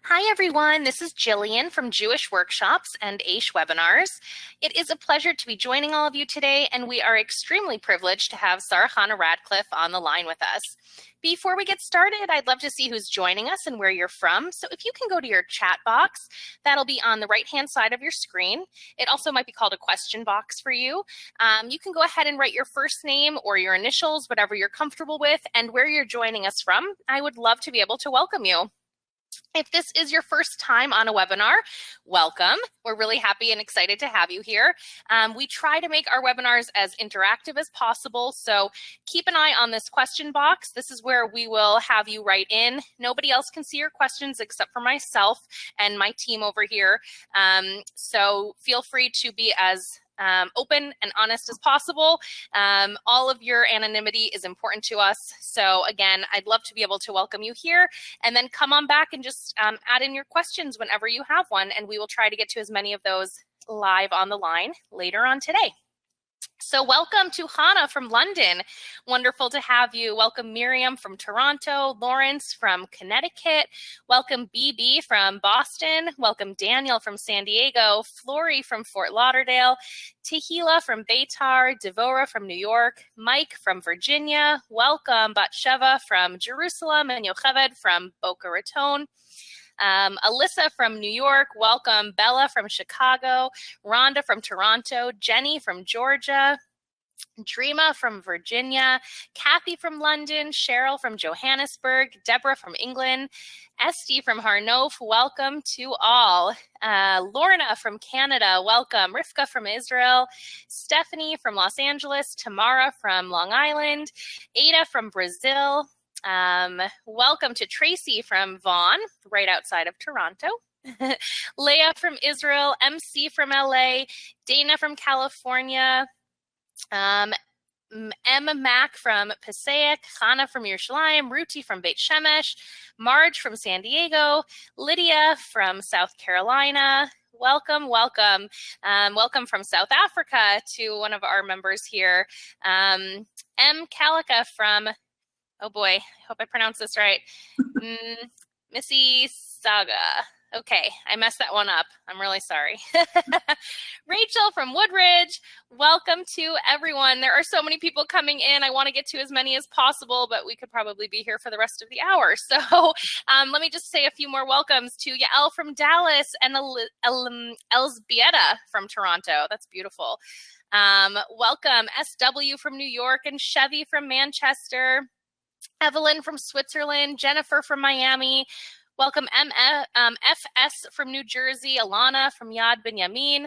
Hi, everyone. This is Jillian from Jewish Workshops and Aish Webinars. It is a pleasure to be joining all of you today, and we are extremely privileged to have Chana Radcliffe on the line with us. Before we get started, I'd love to see who's joining us and where you're from. So if you can go to your chat box, that'll be on the right-hand side of your screen. It also might be called a question box for you. You can go ahead and write your first name or your initials, whatever you're comfortable with, and where you're joining us from. I would love to be able to welcome you. If this is your first time on a webinar, welcome. We're really happy and excited to have you here. We try to make our webinars as interactive as possible, so keep an eye on this question box. This is where we will have you write in. Nobody else can see your questions except for myself and my team over here. So feel free to be as open and honest as possible. All of your anonymity is important to us. So again, I'd love to be able to welcome you here, and then come on back and just add in your questions whenever you have one, and we will try to get to as many of those live on the line later on today. So welcome to Chana from London. Wonderful to have you. Welcome Miriam from Toronto, Lawrence from Connecticut. Welcome BB from Boston. Welcome Daniel from San Diego, Flory from Fort Lauderdale, Tehila from Beitar, Devora from New York, Mike from Virginia. Welcome Batsheva from Jerusalem and Yocheved from Boca Raton. Alyssa from New York, welcome. Bella from Chicago, Rhonda from Toronto, Jenny from Georgia, Dreama from Virginia, Kathy from London, Cheryl from Johannesburg, Deborah from England, Esty from Harnof, welcome to all. Lorna from Canada, welcome. Rivka from Israel, Stephanie from Los Angeles, Tamara from Long Island, Ada from Brazil. Welcome to Tracy from Vaughan, right outside of Toronto. Leah from Israel, MC from LA, Dana from California, Emma Mack from Passaic, Chana from Yerushalayim, Ruti from Beit Shemesh, Marge from San Diego, Lydia from South Carolina. Welcome, welcome. Welcome from South Africa to one of our members here. M. Kalika from, oh boy, I hope I pronounced this right. Missy Saga. Okay, I messed that one up. I'm really sorry. Rachel from Woodridge, welcome to everyone. There are so many people coming in. I want to get to as many as possible, but we could probably be here for the rest of the hour. So let me just say a few more welcomes to Yael from Dallas and Elsbieta from Toronto. That's beautiful. Welcome SW from New York and Chevy from Manchester. Evelyn from Switzerland, Jennifer from Miami. Welcome FS from New Jersey, Alana from Yad Binyamin,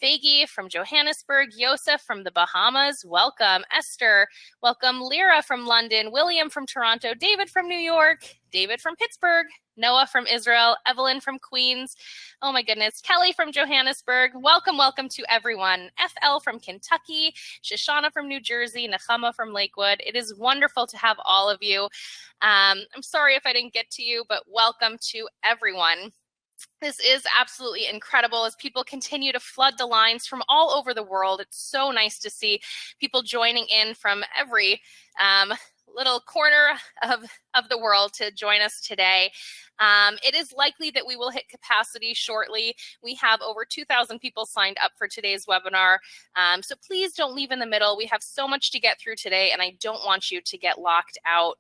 Fagi from Johannesburg, Yosef from the Bahamas. Welcome Esther. Welcome Lyra from London, William from Toronto, David from New York, David from Pittsburgh, Noah from Israel, Evelyn from Queens. Oh my goodness. Kelly from Johannesburg. Welcome, welcome to everyone. FL from Kentucky, Shoshana from New Jersey, Nechama from Lakewood. It is wonderful to have all of you. I'm sorry if I didn't get to you, but welcome to everyone. This is absolutely incredible as people continue to flood the lines from all over the world. It's so nice to see people joining in from every little corner of the world to join us today. It is likely that we will hit capacity shortly. We have over 2,000 people signed up for today's webinar. So please don't leave in the middle. We have so much to get through today, and I don't want you to get locked out.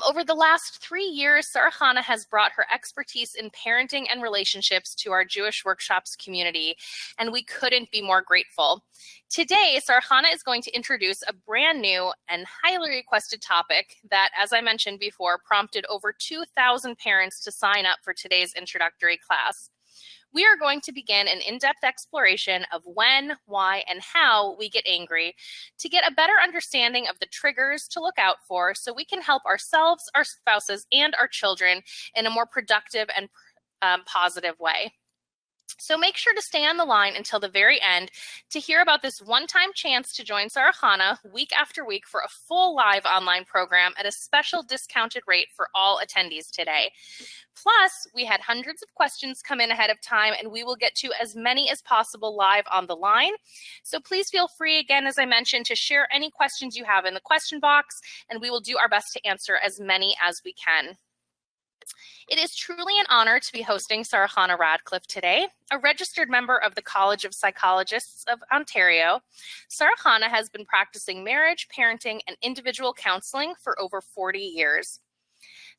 Over the last 3 years, Chana has brought her expertise in parenting and relationships to our Jewish Workshops community, and we couldn't be more grateful. Today, Chana is going to introduce a brand new and highly requested topic that, as I mentioned before, prompted over 2,000 parents to sign up for today's introductory class. We are going to begin an in-depth exploration of when, why, and how we get angry to get a better understanding of the triggers to look out for so we can help ourselves, our spouses, and our children in a more productive and positive way. So make sure to stay on the line until the very end to hear about this one-time chance to join Chana week after week for a full live online program at a special discounted rate for all attendees today. Plus, we had hundreds of questions come in ahead of time, and we will get to as many as possible live on the line. So please feel free, again, as I mentioned, to share any questions you have in the question box, and we will do our best to answer as many as we can. It is truly an honor to be hosting Chana Radcliffe today, a registered member of the College of Psychologists of Ontario. Chana has been practicing marriage, parenting, and individual counseling for over 40 years.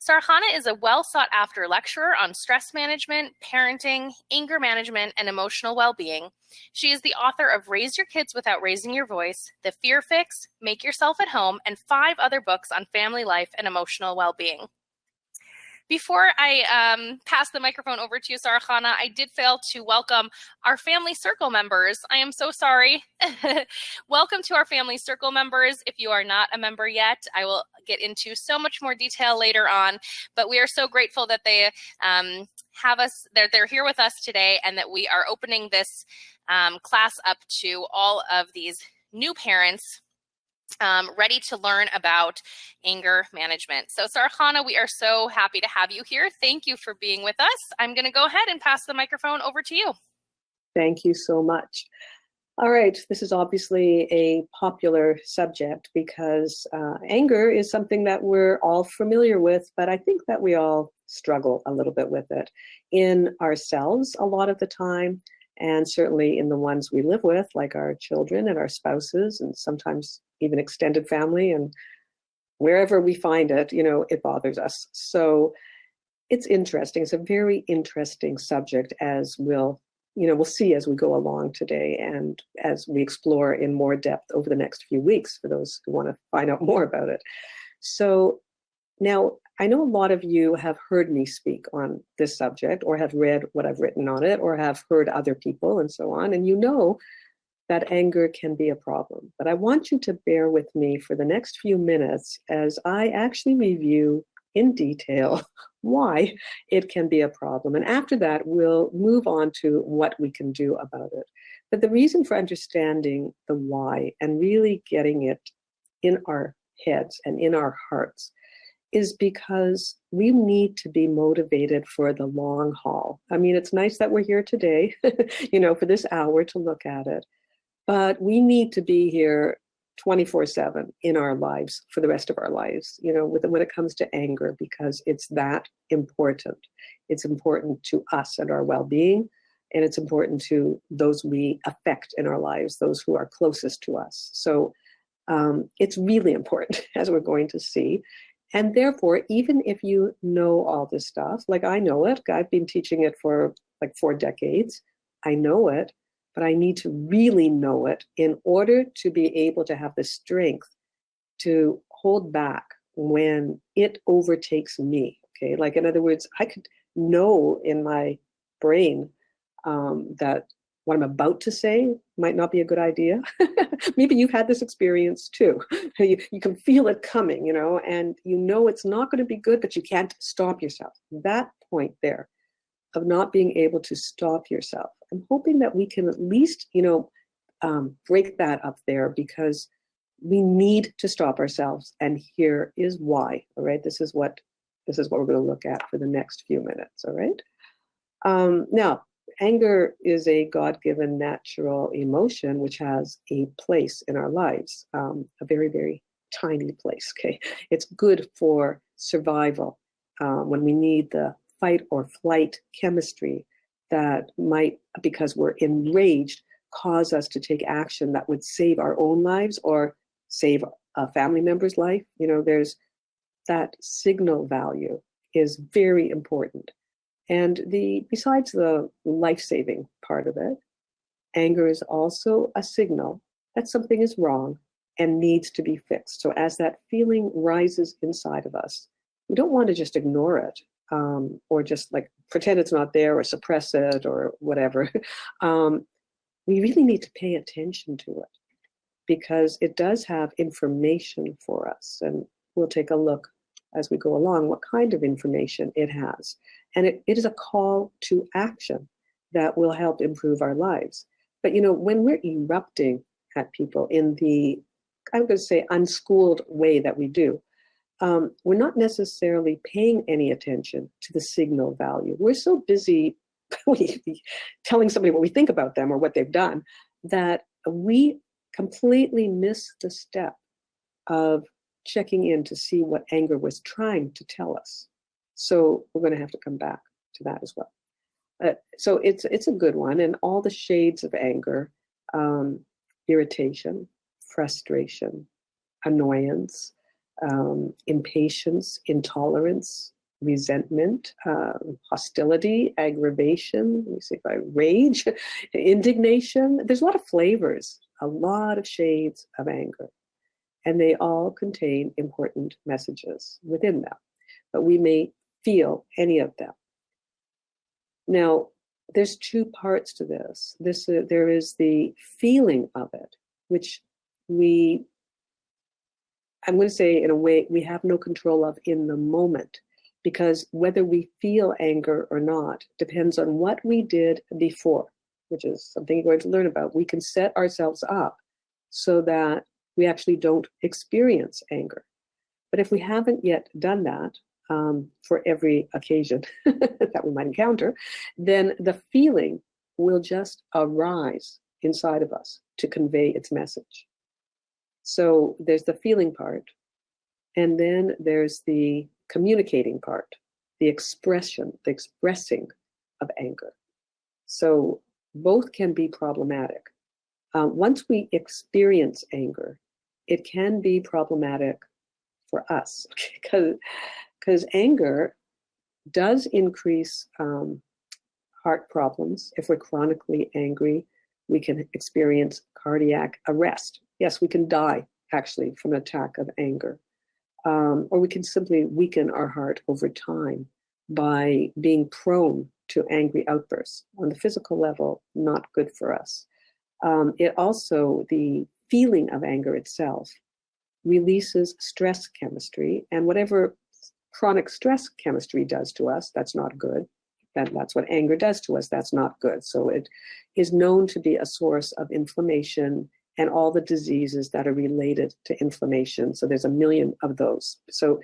Chana is a well-sought-after lecturer on stress management, parenting, anger management, and emotional well-being. She is the author of Raise Your Kids Without Raising Your Voice, The Fear Fix, Make Yourself at Home, and 5 other books on family life and emotional well-being. Before I pass the microphone over to you, Chana, I did fail to welcome our Family Circle members. I am so sorry. Welcome to our Family Circle members. If you are not a member yet, I will get into so much more detail later on, but we are so grateful that they have us, they're here with us today, and that we are opening this class up to all of these new parents ready to learn about anger management. So Chana, we are so happy to have you here. Thank you for being with us. I'm going to go ahead and pass the microphone over to you. Thank you so much. All right, this is obviously a popular subject because anger is something that we're all familiar with, but I think that we all struggle a little bit with it in ourselves a lot of the time, and certainly in the ones we live with, like our children and our spouses, and sometimes even extended family, and wherever we find it, it bothers us. So it's interesting. It's a very interesting subject, as we'll see as we go along today and as we explore in more depth over the next few weeks for those who want to find out more about it. So now, I know a lot of you have heard me speak on this subject, or have read what I've written on it, or have heard other people and so on, and you know that anger can be a problem. But I want you to bear with me for the next few minutes as I actually review in detail why it can be a problem. And after that, we'll move on to what we can do about it. But the reason for understanding the why and really getting it in our heads and in our hearts is because we need to be motivated for the long haul. I mean, it's nice that we're here today, for this hour to look at it. But we need to be here 24/7 in our lives for the rest of our lives, when it comes to anger, because it's that important. It's important to us and our well-being, and it's important to those we affect in our lives, those who are closest to us. So it's really important, as we're going to see. And therefore, even if you know all this stuff, like I know it, I've been teaching it for like 4 decades, I know it, but I need to really know it in order to be able to have the strength to hold back when it overtakes me, okay? Like, in other words, I could know in my brain that what I'm about to say might not be a good idea. Maybe you've had this experience too. You can feel it coming, and it's not going to be good, but you can't stop yourself. That point there of not being able to stop yourself, I'm hoping that we can at least, break that up there, because we need to stop ourselves. And here is why. All right. This is what we're going to look at for the next few minutes. All right. Now, anger is a God-given natural emotion which has a place in our lives, a very, very tiny place. Okay. It's good for survival when we need the fight or flight chemistry that might, because we're enraged, cause us to take action that would save our own lives or save a family member's life. There's that signal value is very important. And besides the life-saving part of it, anger is also a signal that something is wrong and needs to be fixed. So as that feeling rises inside of us, we don't want to just ignore it. Or just like pretend it's not there or suppress it or whatever. We really need to pay attention to it because it does have information for us. And we'll take a look as we go along what kind of information it has. And it is a call to action that will help improve our lives. But, when we're erupting at people in the, I'm going to say, unschooled way that we do, we're not necessarily paying any attention to the signal value. We're so busy telling somebody what we think about them or what they've done that we completely miss the step of checking in to see what anger was trying to tell us. So we're going to have to come back to that as well. So it's a good one. And all the shades of anger, irritation, frustration, annoyance, impatience, intolerance, resentment, hostility, aggravation, let me see if I rage, indignation. There's a lot of flavors, a lot of shades of anger. And they all contain important messages within them. But we may feel any of them. Now, there's two parts to this. There is the feeling of it, which I'm going to say in a way, we have no control of in the moment, because whether we feel anger or not depends on what we did before, which is something you're going to learn about. We can set ourselves up so that we actually don't experience anger. But if we haven't yet done that, for every occasion that we might encounter, then the feeling will just arise inside of us to convey its message. So there's the feeling part, and then there's the communicating part, the expressing of anger. So both can be problematic. Once we experience anger, it can be problematic for us, because anger does increase heart problems. If we're chronically angry, we can experience cardiac arrest. Yes, we can die, actually, from an attack of anger. Or we can simply weaken our heart over time by being prone to angry outbursts. On the physical level, not good for us. It also, the feeling of anger itself, releases stress chemistry, and whatever chronic stress chemistry does to us, that's not good. That's what anger does to us, that's not good. So it is known to be a source of inflammation and all the diseases that are related to inflammation. So there's a million of those. So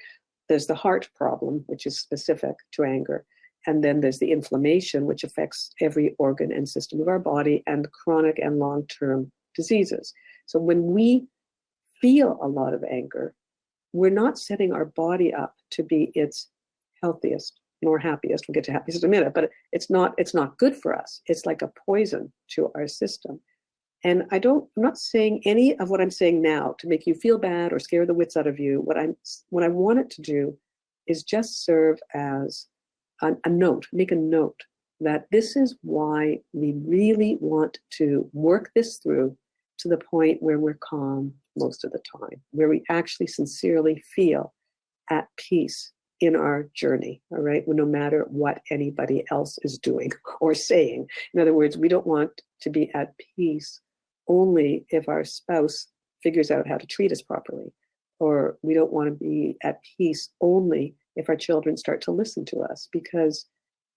there's the heart problem, which is specific to anger. And then there's the inflammation, which affects every organ and system of our body, and chronic and long-term diseases. So when we feel a lot of anger, we're not setting our body up to be its healthiest nor happiest. We'll get to happiest in a minute, but it's not good for us. It's like a poison to our system. And I'm not saying any of what I'm saying now to make you feel bad or scare the wits out of you. What I want it to do is just serve as a note, make a note that this is why we really want to work this through to the point where we're calm most of the time, where we actually sincerely feel at peace in our journey, all right? Well, no matter what anybody else is doing or saying. In other words, we don't want to be at peace only if our spouse figures out how to treat us properly, or we don't want to be at peace only if our children start to listen to us, because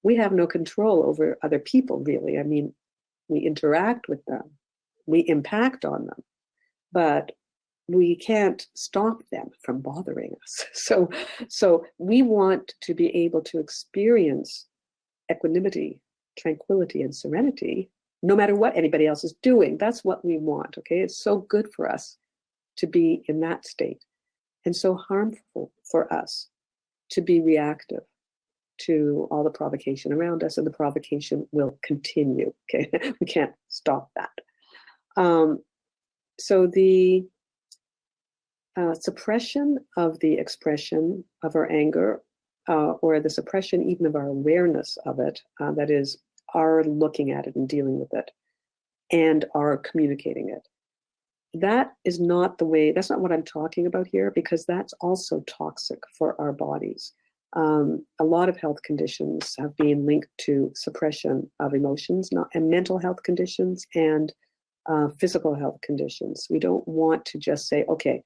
we have no control over other people, really. I mean, we interact with them, we impact on them, but we can't stop them from bothering us. So we want to be able to experience equanimity, tranquility, and serenity, no matter what anybody else is doing. That's what we want, okay? It's so good for us to be in that state, and so harmful for us to be reactive to all the provocation around us, and the provocation will continue, okay? We can't stop that. So the suppression of the expression of our anger, or the suppression even of our awareness of it, that is, our looking at it and dealing with it, and our communicating it. That is not the way, that's not what I'm talking about here, because that's also toxic for our bodies. A lot of health conditions have been linked to suppression of emotions, and mental health conditions and physical health conditions. We don't want to just say, okay,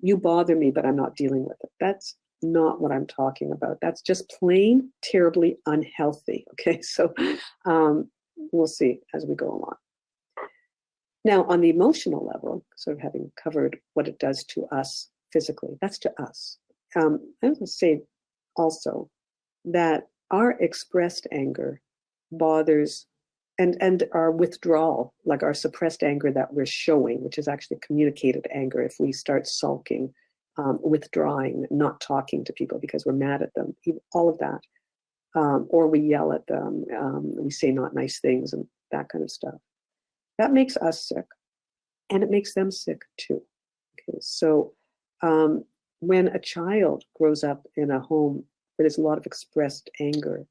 you bother me, but I'm not dealing with it. That's not what I'm talking about. That's just plain terribly unhealthy. Okay, so we'll see as we go along. Now, on the emotional level, sort of having covered what it does to us physically, that's to us. I'm going to say also that our expressed anger bothers, and our withdrawal, like our suppressed anger that we're showing, which is actually communicated anger. If we start sulking, withdrawing, not talking to people because we're mad at them, all of that. Or we yell at them, we say not nice things and that kind of stuff. That makes us sick, and it makes them sick too. Okay, so when a child grows up in a home where there's a lot of expressed anger,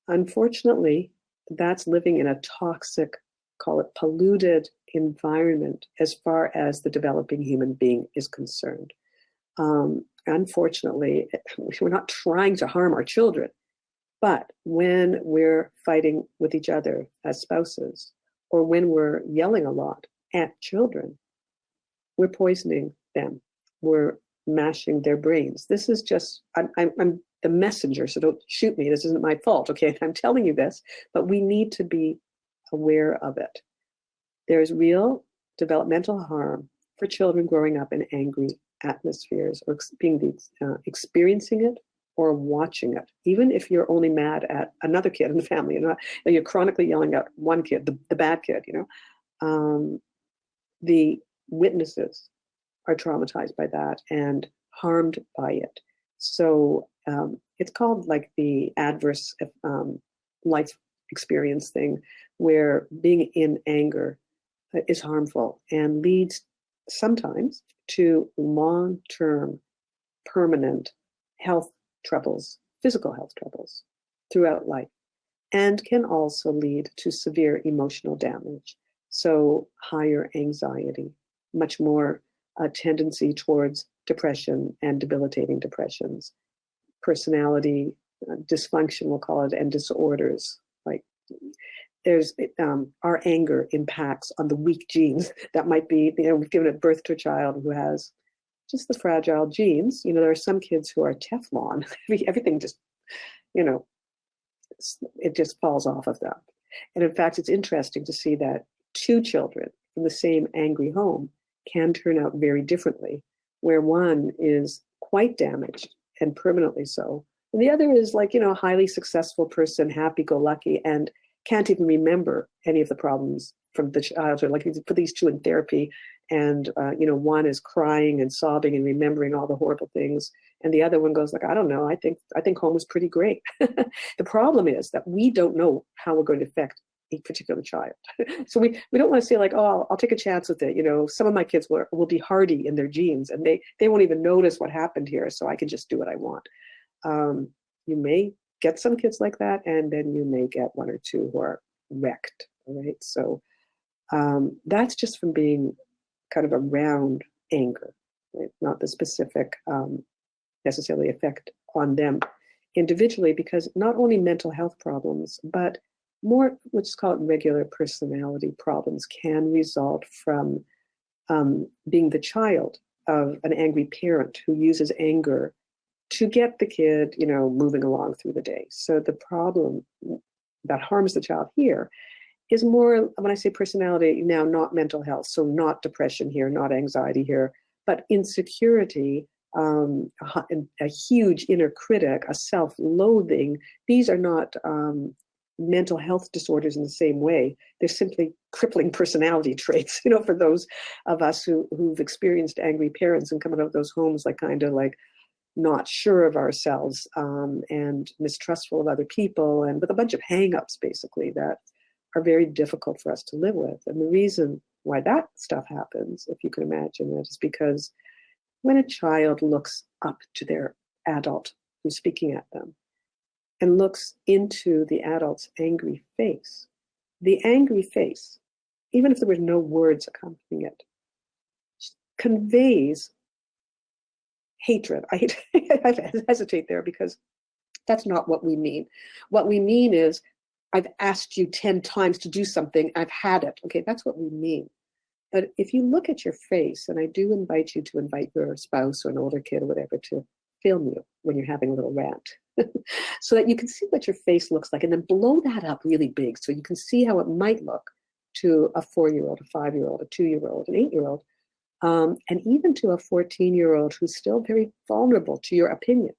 unfortunately, that's living in a toxic, call it polluted environment as far as the developing human being is concerned. Unfortunately, we're not trying to harm our children, but when we're fighting with each other as spouses, or when we're yelling a lot at children, we're poisoning them. We're mashing their brains. This is just, I'm the messenger, so don't shoot me. This isn't my fault, okay? I'm telling you this, but we need to be aware of it. There's real developmental harm for children growing up in angry atmospheres, or experiencing it or watching it. Even if you're only mad at another kid in the family, you're chronically yelling at one kid, the bad kid, the witnesses are traumatized by that and harmed by it. So it's called like the adverse life experience thing, where being in anger is harmful and leads sometimes to long-term permanent health troubles, physical health troubles throughout life, and can also lead to severe emotional damage. So higher anxiety, much more tendency towards depression and debilitating depressions, personality dysfunction, we'll call it, and disorders. Like there's our anger impacts on the weak genes that might be, we've given a birth to a child who has just the fragile genes. There are some kids who are Teflon. Everything just, it just falls off of them. And in fact, it's interesting to see that two children from the same angry home can turn out very differently, where one is quite damaged and permanently so, and the other is like, a highly successful person, happy-go-lucky, and can't even remember any of the problems from the childhood. Like, put these two in therapy, and one is crying and sobbing and remembering all the horrible things, and the other one goes like, I don't know, I think home was pretty great. The problem is that we don't know how we're going to affect a particular child. So we don't want to say like, oh, I'll take a chance with it. Some of my kids will be hardy in their genes, and they won't even notice what happened here, so I can just do what I want. You may get some kids like that, and then you may get one or two who are wrecked, right? So that's just from being kind of around anger, right? Not the specific necessarily effect on them individually, because not only mental health problems, but more, let's call it regular personality problems, can result from being the child of an angry parent who uses anger to get the kid, moving along through the day. So the problem that harms the child here is more, when I say personality now, not mental health, so not depression here, not anxiety here, but insecurity, a huge inner critic, a self-loathing. These are not mental health disorders in the same way. They're simply crippling personality traits, for those of us who've experienced angry parents and come out of those homes like kind of like not sure of ourselves and mistrustful of other people, and with a bunch of hang-ups basically that are very difficult for us to live with. And the reason why that stuff happens, if you can imagine it, is because when a child looks up to their adult who's speaking at them and looks into the adult's angry face, the angry face, even if there were no words accompanying it, conveys hatred. I hesitate there because that's not what we mean. What we mean is, I've asked you 10 times to do something, I've had it. Okay, that's what we mean. But if you look at your face, and I do invite you to invite your spouse or an older kid or whatever to film you when you're having a little rant, so that you can see what your face looks like, and then blow that up really big so you can see how it might look to a 4-year-old, a 5-year-old, a 2-year-old, an 8-year-old, and even to a 14-year-old who's still very vulnerable to your opinion.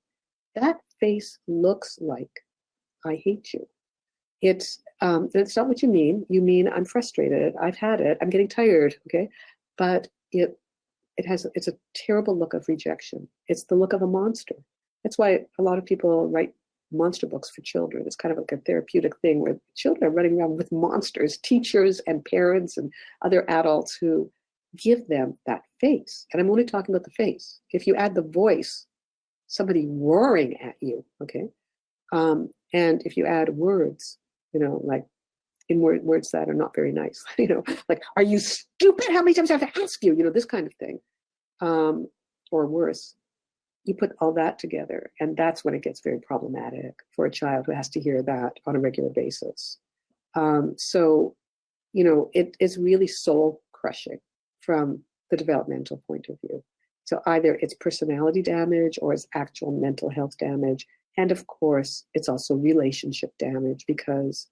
That face looks like, I hate you. It's not what you mean. You mean, I'm frustrated, I've had it, I'm getting tired, okay? But it it's a terrible look of rejection. It's the look of a monster. That's why a lot of people write monster books for children. It's kind of like a therapeutic thing where children are running around with monsters, teachers and parents and other adults who give them that face. And I'm only talking about the face. If you add the voice, somebody roaring at you, okay? And if you add words, like in words that are not very nice, like, are you stupid? How many times do I have to ask you? This kind of thing. Or worse, you put all that together, and that's when it gets very problematic for a child who has to hear that on a regular basis. So, it is really soul crushing from the developmental point of view. So either it's personality damage or it's actual mental health damage. And of course, it's also relationship damage, because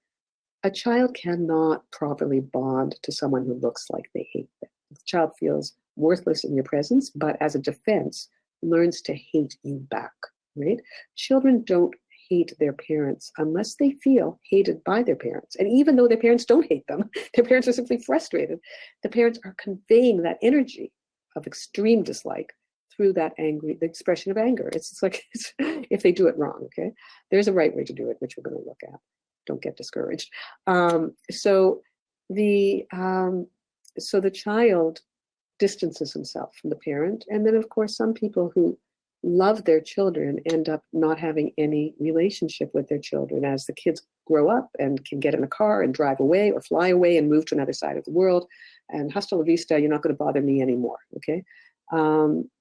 a child cannot properly bond to someone who looks like they hate them. The child feels worthless in your presence, but as a defense, learns to hate you back, right? Children don't hate their parents unless they feel hated by their parents. And even though their parents don't hate them, their parents are simply frustrated, the parents are conveying that energy of extreme dislike through that the expression of anger. It's if they do it wrong, okay? There's a right way to do it, which we're going to look at. Don't get discouraged. So the child distances himself from the parent. And then, of course, some people who love their children end up not having any relationship with their children as the kids grow up and can get in a car and drive away or fly away and move to another side of the world. And hasta la vista, you're not going to bother me anymore, okay?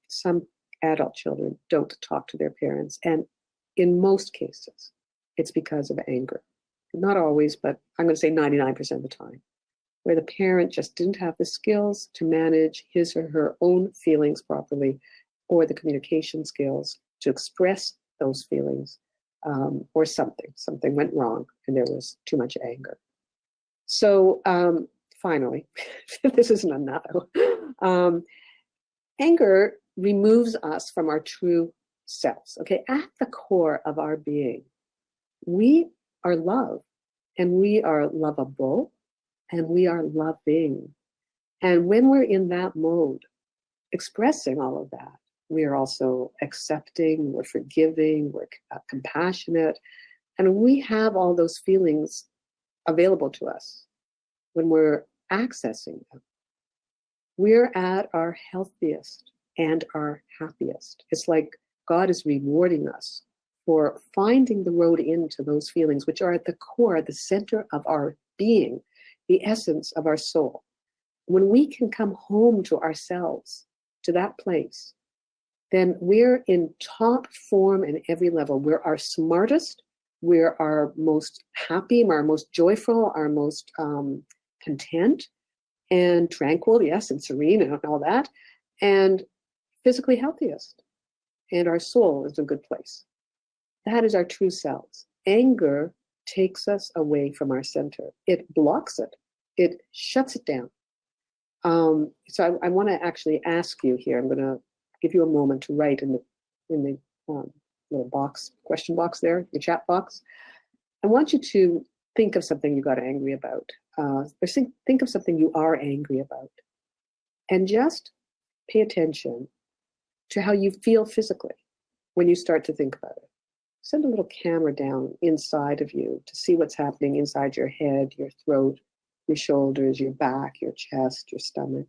Some adult children don't talk to their parents. And in most cases, it's because of anger. Not always, but I'm going to say 99% of the time, where the parent just didn't have the skills to manage his or her own feelings properly, or the communication skills to express those feelings, or something went wrong and there was too much anger. So finally, this isn't enough. Anger removes us from our true selves. Okay, at the core of our being, we are love, and we are lovable, and we are loving. And when we're in that mode, expressing all of that, we are also accepting, we're forgiving, we're compassionate, and we have all those feelings available to us when we're accessing them. We're at our healthiest and our happiest. It's like God is rewarding us for finding the road into those feelings, which are at the core, the center of our being, the essence of our soul. When we can come home to ourselves, to that place, then we're in top form in every level. We're our smartest, we're our most happy, our most joyful, our most content and tranquil, yes, and serene and all that, and physically healthiest. And our soul is in a good place. That is our true selves. Anger takes us away from our center. It blocks it. It shuts it down. So I want to actually ask you here. I'm going to give you a moment to write in the little box, question box there, the chat box. I want you to think of something you got angry about. Or think of something you are angry about. And just pay attention to how you feel physically when you start to think about it. Send a little camera down inside of you to see what's happening inside your head, your throat, your shoulders, your back, your chest, your stomach.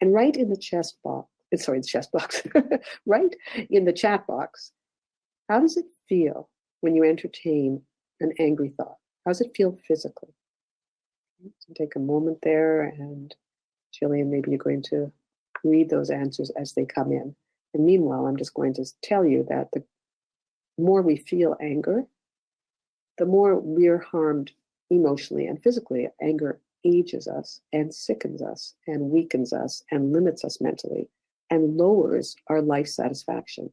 And write in the chest box, right in the chat box, how does it feel when you entertain an angry thought? How does it feel physically? So take a moment there, and Jillian, maybe you're going to read those answers as they come in. And meanwhile, I'm just going to tell you that the more we feel anger, the more we're harmed emotionally and physically. Anger ages us and sickens us and weakens us and limits us mentally and lowers our life satisfaction.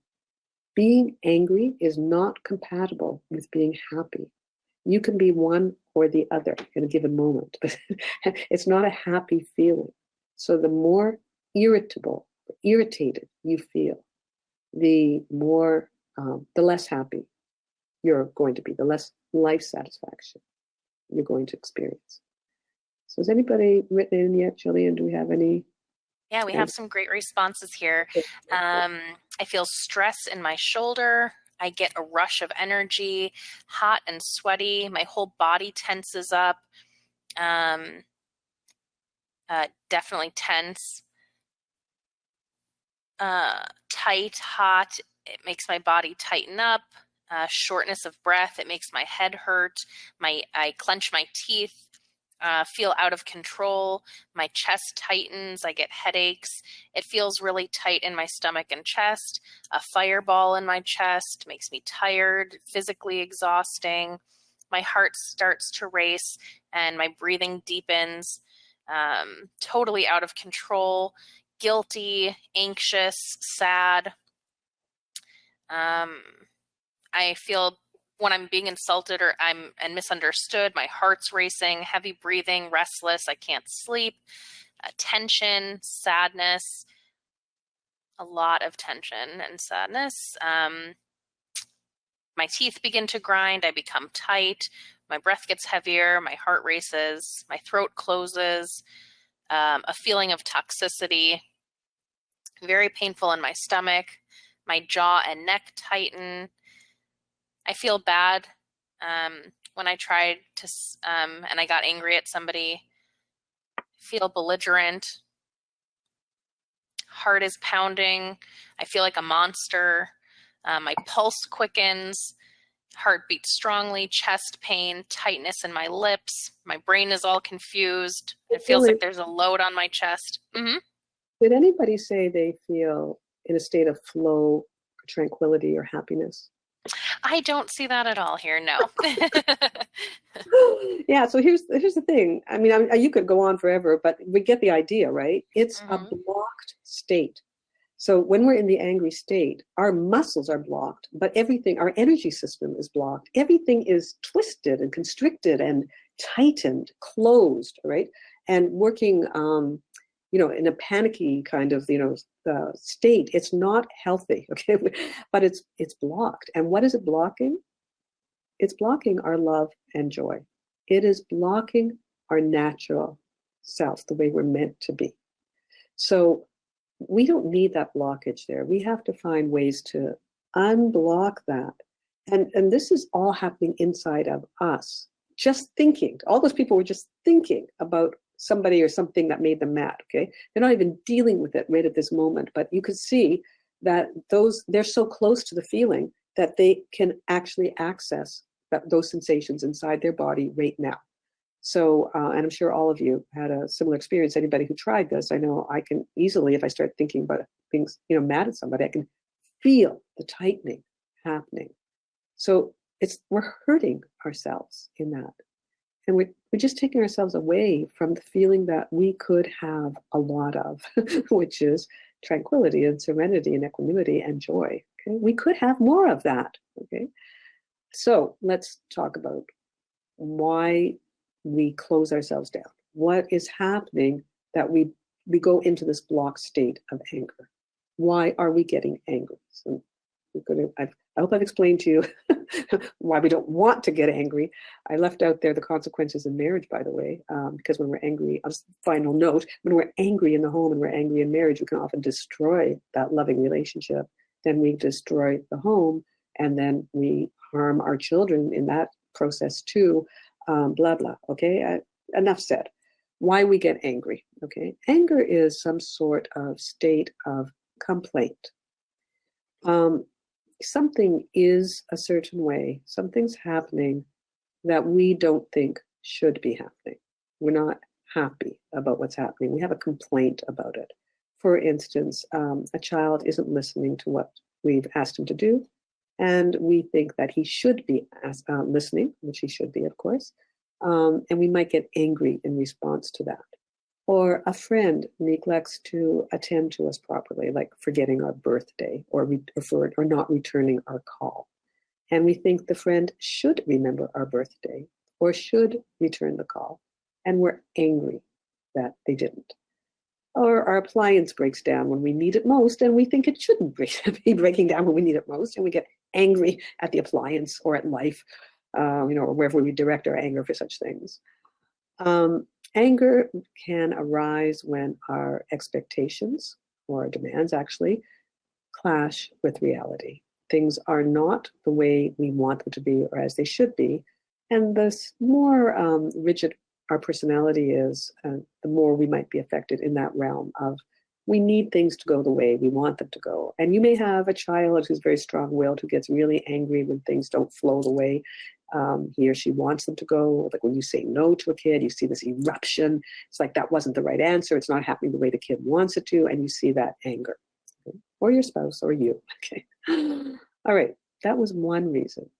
Being angry is not compatible with being happy. You can be one or the other in a given moment, but it's not a happy feeling. So the more irritated you feel, the less happy you're going to be, the less life satisfaction you're going to experience. So has anybody written in yet, Jillian? Do we have any Yeah, we have some great responses here. I feel stress in my shoulder. I get a rush of energy, hot and sweaty. My whole body tenses up. Definitely tense. Tight, hot. It makes my body tighten up. Shortness of breath. It makes my head hurt. I clench my teeth. Feel out of control. My chest tightens. I get headaches. It feels really tight in my stomach and chest. A fireball in my chest makes me tired, physically exhausting. My heart starts to race and my breathing deepens. Totally out of control, guilty, anxious, sad. I feel when I'm being insulted or I'm misunderstood, my heart's racing, heavy breathing, restless, I can't sleep, tension, sadness, a lot of tension and sadness. My teeth begin to grind, I become tight, my breath gets heavier, my heart races, my throat closes, a feeling of toxicity, very painful in my stomach, my jaw and neck tighten. I feel bad when I tried to, and I got angry at somebody. I feel belligerent. Heart is pounding. I feel like a monster. My pulse quickens. Heart beats strongly. Chest pain. Tightness in my lips. My brain is all confused. It feels like there's a load on my chest. Mm-hmm. Did anybody say they feel in a state of flow, or tranquility, or happiness? I don't see that at all here, no. Yeah, so here's the thing. I mean, you could go on forever, but we get the idea, right? It's a blocked state. So when we're in the angry state, our muscles are blocked, but everything, our energy system is blocked. Everything is twisted and constricted and tightened, closed, right? And working, in a panicky kind of, state. It's not healthy, okay? But it's blocked. And what is it blocking? It's blocking our love and joy. It is blocking our natural self, the way we're meant to be. So we don't need that blockage there. We have to find ways to unblock that. And this is all happening inside of us. Just thinking. All those people were just thinking about somebody or something that made them mad, okay? They're not even dealing with it right at this moment, but you could see that they're so close to the feeling that they can actually access those sensations inside their body right now. So, and I'm sure all of you had a similar experience. Anybody who tried this, I know I can easily, if I start thinking about things, mad at somebody, I can feel the tightening happening. So we're hurting ourselves in that. And we're just taking ourselves away from the feeling that we could have a lot of, which is tranquility and serenity and equanimity and joy. Okay? We could have more of that. Okay. So let's talk about why we close ourselves down. What is happening that we go into this blocked state of anger? Why are we getting angry? So I hope I've explained to you why we don't want to get angry. I left out there the consequences in marriage, by the way, because when we're angry, final note, when we're angry in the home and we're angry in marriage, we can often destroy that loving relationship. Then we destroy the home, and then we harm our children in that process too. Blah, blah. Okay, enough said. Why we get angry. Okay, anger is some sort of state of complaint. Something is a certain way, something's happening that we don't think should be happening. We're not happy about what's happening. We have a complaint about it. For instance, a child isn't listening to what we've asked him to do, and we think that he should be listening, which he should be, of course, and we might get angry in response to that. Or a friend neglects to attend to us properly, like forgetting our birthday or not returning our call. And we think the friend should remember our birthday or should return the call. And we're angry that they didn't. Or our appliance breaks down when we need it most, and we think it shouldn't be breaking down when we need it most. And we get angry at the appliance or at life, or wherever we direct our anger for such things. Anger can arise when our expectations, or our demands actually, clash with reality. Things are not the way we want them to be or as they should be. And the more rigid our personality is, the more we might be affected in that realm of we need things to go the way we want them to go. And you may have a child who's very strong-willed, who gets really angry when things don't flow the way he or she wants them to go. Like when you say no to a kid, you see this eruption. It's like that wasn't the right answer. It's not happening the way the kid wants it to. And you see that anger. Okay? Or your spouse or you. Okay. All right. That was one reason.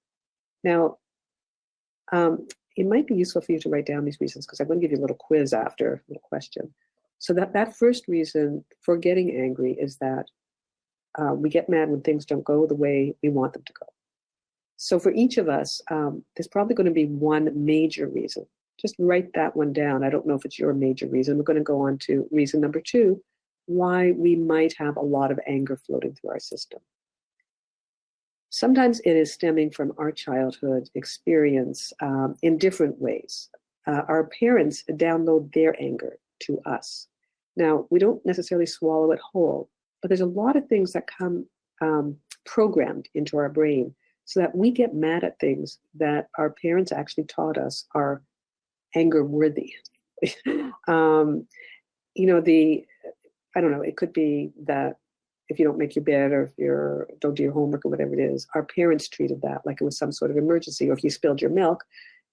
Now, it might be useful for you to write down these reasons because I'm going to give you a little quiz after, a little question. So that first reason for getting angry is that we get mad when things don't go the way we want them to go. So for each of us, there's probably going to be one major reason. Just write that one down. I don't know if it's your major reason. We're going to go on to reason number 2, why we might have a lot of anger floating through our system. Sometimes it is stemming from our childhood experience in different ways. Our parents download their anger to us. Now, we don't necessarily swallow it whole, but there's a lot of things that come programmed into our brain so that we get mad at things that our parents actually taught us are anger worthy. I don't know, it could be that if you don't make your bed or if you don't do your homework or whatever it is, our parents treated that like it was some sort of emergency, or if you spilled your milk,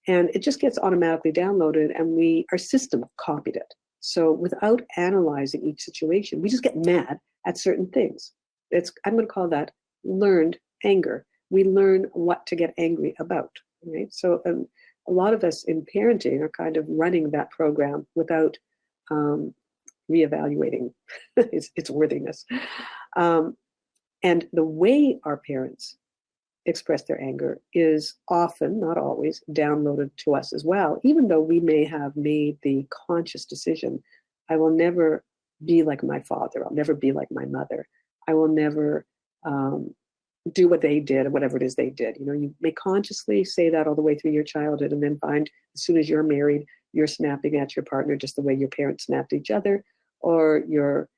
and it just gets automatically downloaded and our system copied it. So without analyzing each situation, we just get mad at certain things. I'm going to call that learned anger. We learn what to get angry about, right? So a lot of us in parenting are kind of running that program without reevaluating its worthiness. And the way our parents express their anger is often, not always, downloaded to us as well, even though we may have made the conscious decision, I will never be like my father, I'll never be like my mother, I will never do what they did, or whatever it is they did. You may consciously say that all the way through your childhood and then find as soon as you're married, you're snapping at your partner just the way your parents snapped at each other, or you're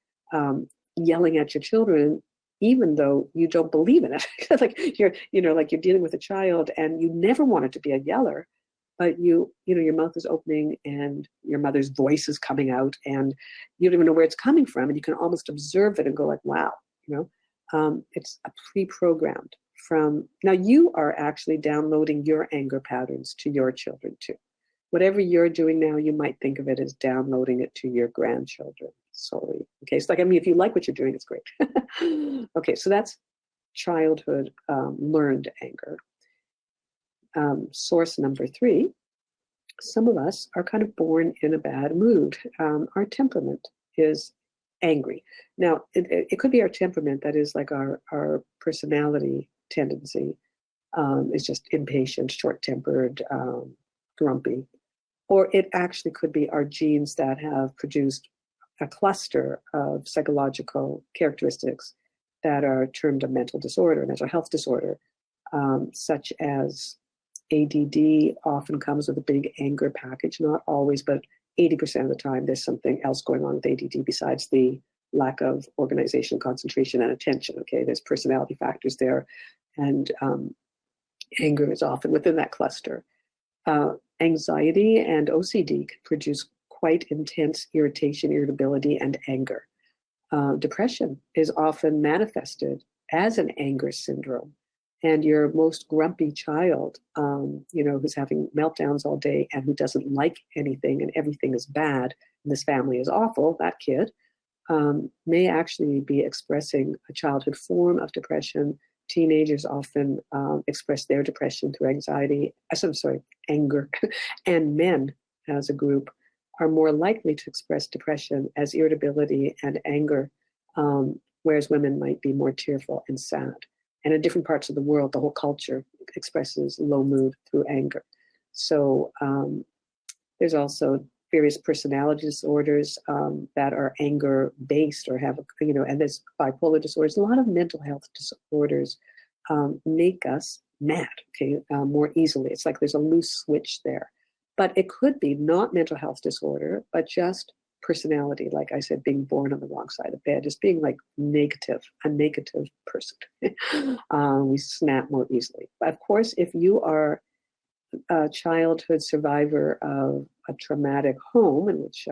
yelling at your children even though you don't believe in it. Like you're dealing with a child and you never wanted to be a yeller, but your mouth is opening and your mother's voice is coming out and you don't even know where it's coming from, and you can almost observe it and go like, wow, it's a pre-programmed from, now you are actually downloading your anger patterns to your children too. Whatever you're doing now, you might think of it as downloading it to your grandchildren. Sorry. Okay. So if you like what you're doing, it's great. Okay. So that's childhood learned anger. Source number 3, some of us are kind of born in a bad mood. Our temperament is angry. Now, it could be our temperament, that is like our personality tendency is just impatient, short-tempered, grumpy. Or it actually could be our genes that have produced a cluster of psychological characteristics that are termed a mental disorder, mental health disorder, such as ADD often comes with a big anger package, not always, but 80% of the time there's something else going on with ADD besides the lack of organization, concentration, and attention. Okay, there's personality factors there, and anger is often within that cluster. Anxiety and OCD can produce quite intense irritation, irritability, and anger. Depression is often manifested as an anger syndrome. And your most grumpy child, who's having meltdowns all day and who doesn't like anything and everything is bad, and this family is awful, that kid may actually be expressing a childhood form of depression. Teenagers often express their depression through anger, and men as a group are more likely to express depression as irritability and anger, whereas women might be more tearful and sad. And in different parts of the world, the whole culture expresses low mood through anger. So there's also various personality disorders that are anger-based or have, and there's bipolar disorders. A lot of mental health disorders make us mad, more easily. It's like there's a loose switch there. But it could be not mental health disorder, but just personality. Like I said, being born on the wrong side of bed, just being like a negative person. We snap more easily. But of course, if you are a childhood survivor of a traumatic home in which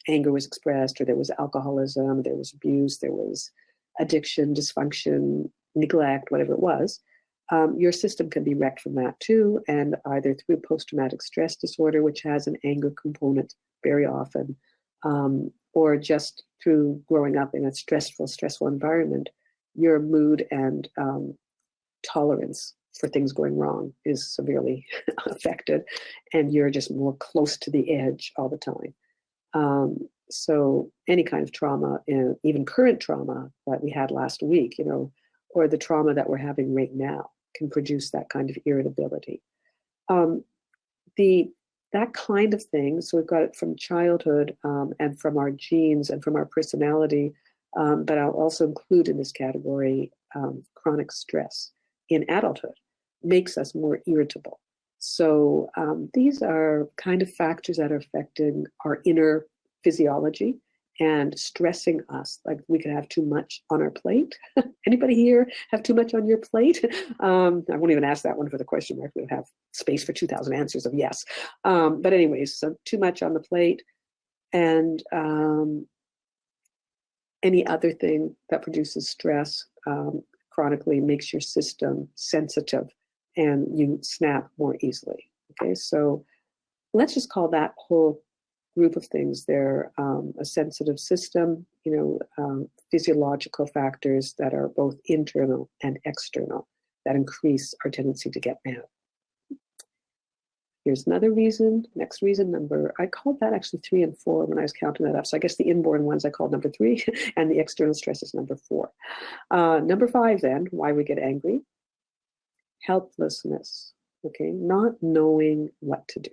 anger was expressed, or there was alcoholism, there was abuse, there was addiction, dysfunction, neglect, whatever it was, your system can be wrecked from that too, and either through post-traumatic stress disorder, which has an anger component very often, or just through growing up in a stressful environment, your mood and tolerance for things going wrong is severely affected, and you're just more close to the edge all the time. So any kind of trauma, even current trauma that we had last week, or the trauma that we're having right now, can produce that kind of irritability. That kind of thing, so we've got it from childhood and from our genes and from our personality, but I'll also include in this category chronic stress in adulthood, makes us more irritable. So these are kind of factors that are affecting our inner physiology and stressing us. Like we could have too much on our plate. Anybody here have too much on your plate? I won't even ask that one for the question mark. We'll have space for 2,000 answers of yes. But anyways, so too much on the plate, and any other thing that produces stress chronically makes your system sensitive and you snap more easily. Okay, so let's just call that whole group of things. They're a sensitive system, physiological factors that are both internal and external that increase our tendency to get mad. Here's another reason, next reason, I called that actually 3 and 4 when I was counting that up. So I guess the inborn ones I called number 3 and the external stress is number 4. Number 5 then, why we get angry. Helplessness, okay? Not knowing what to do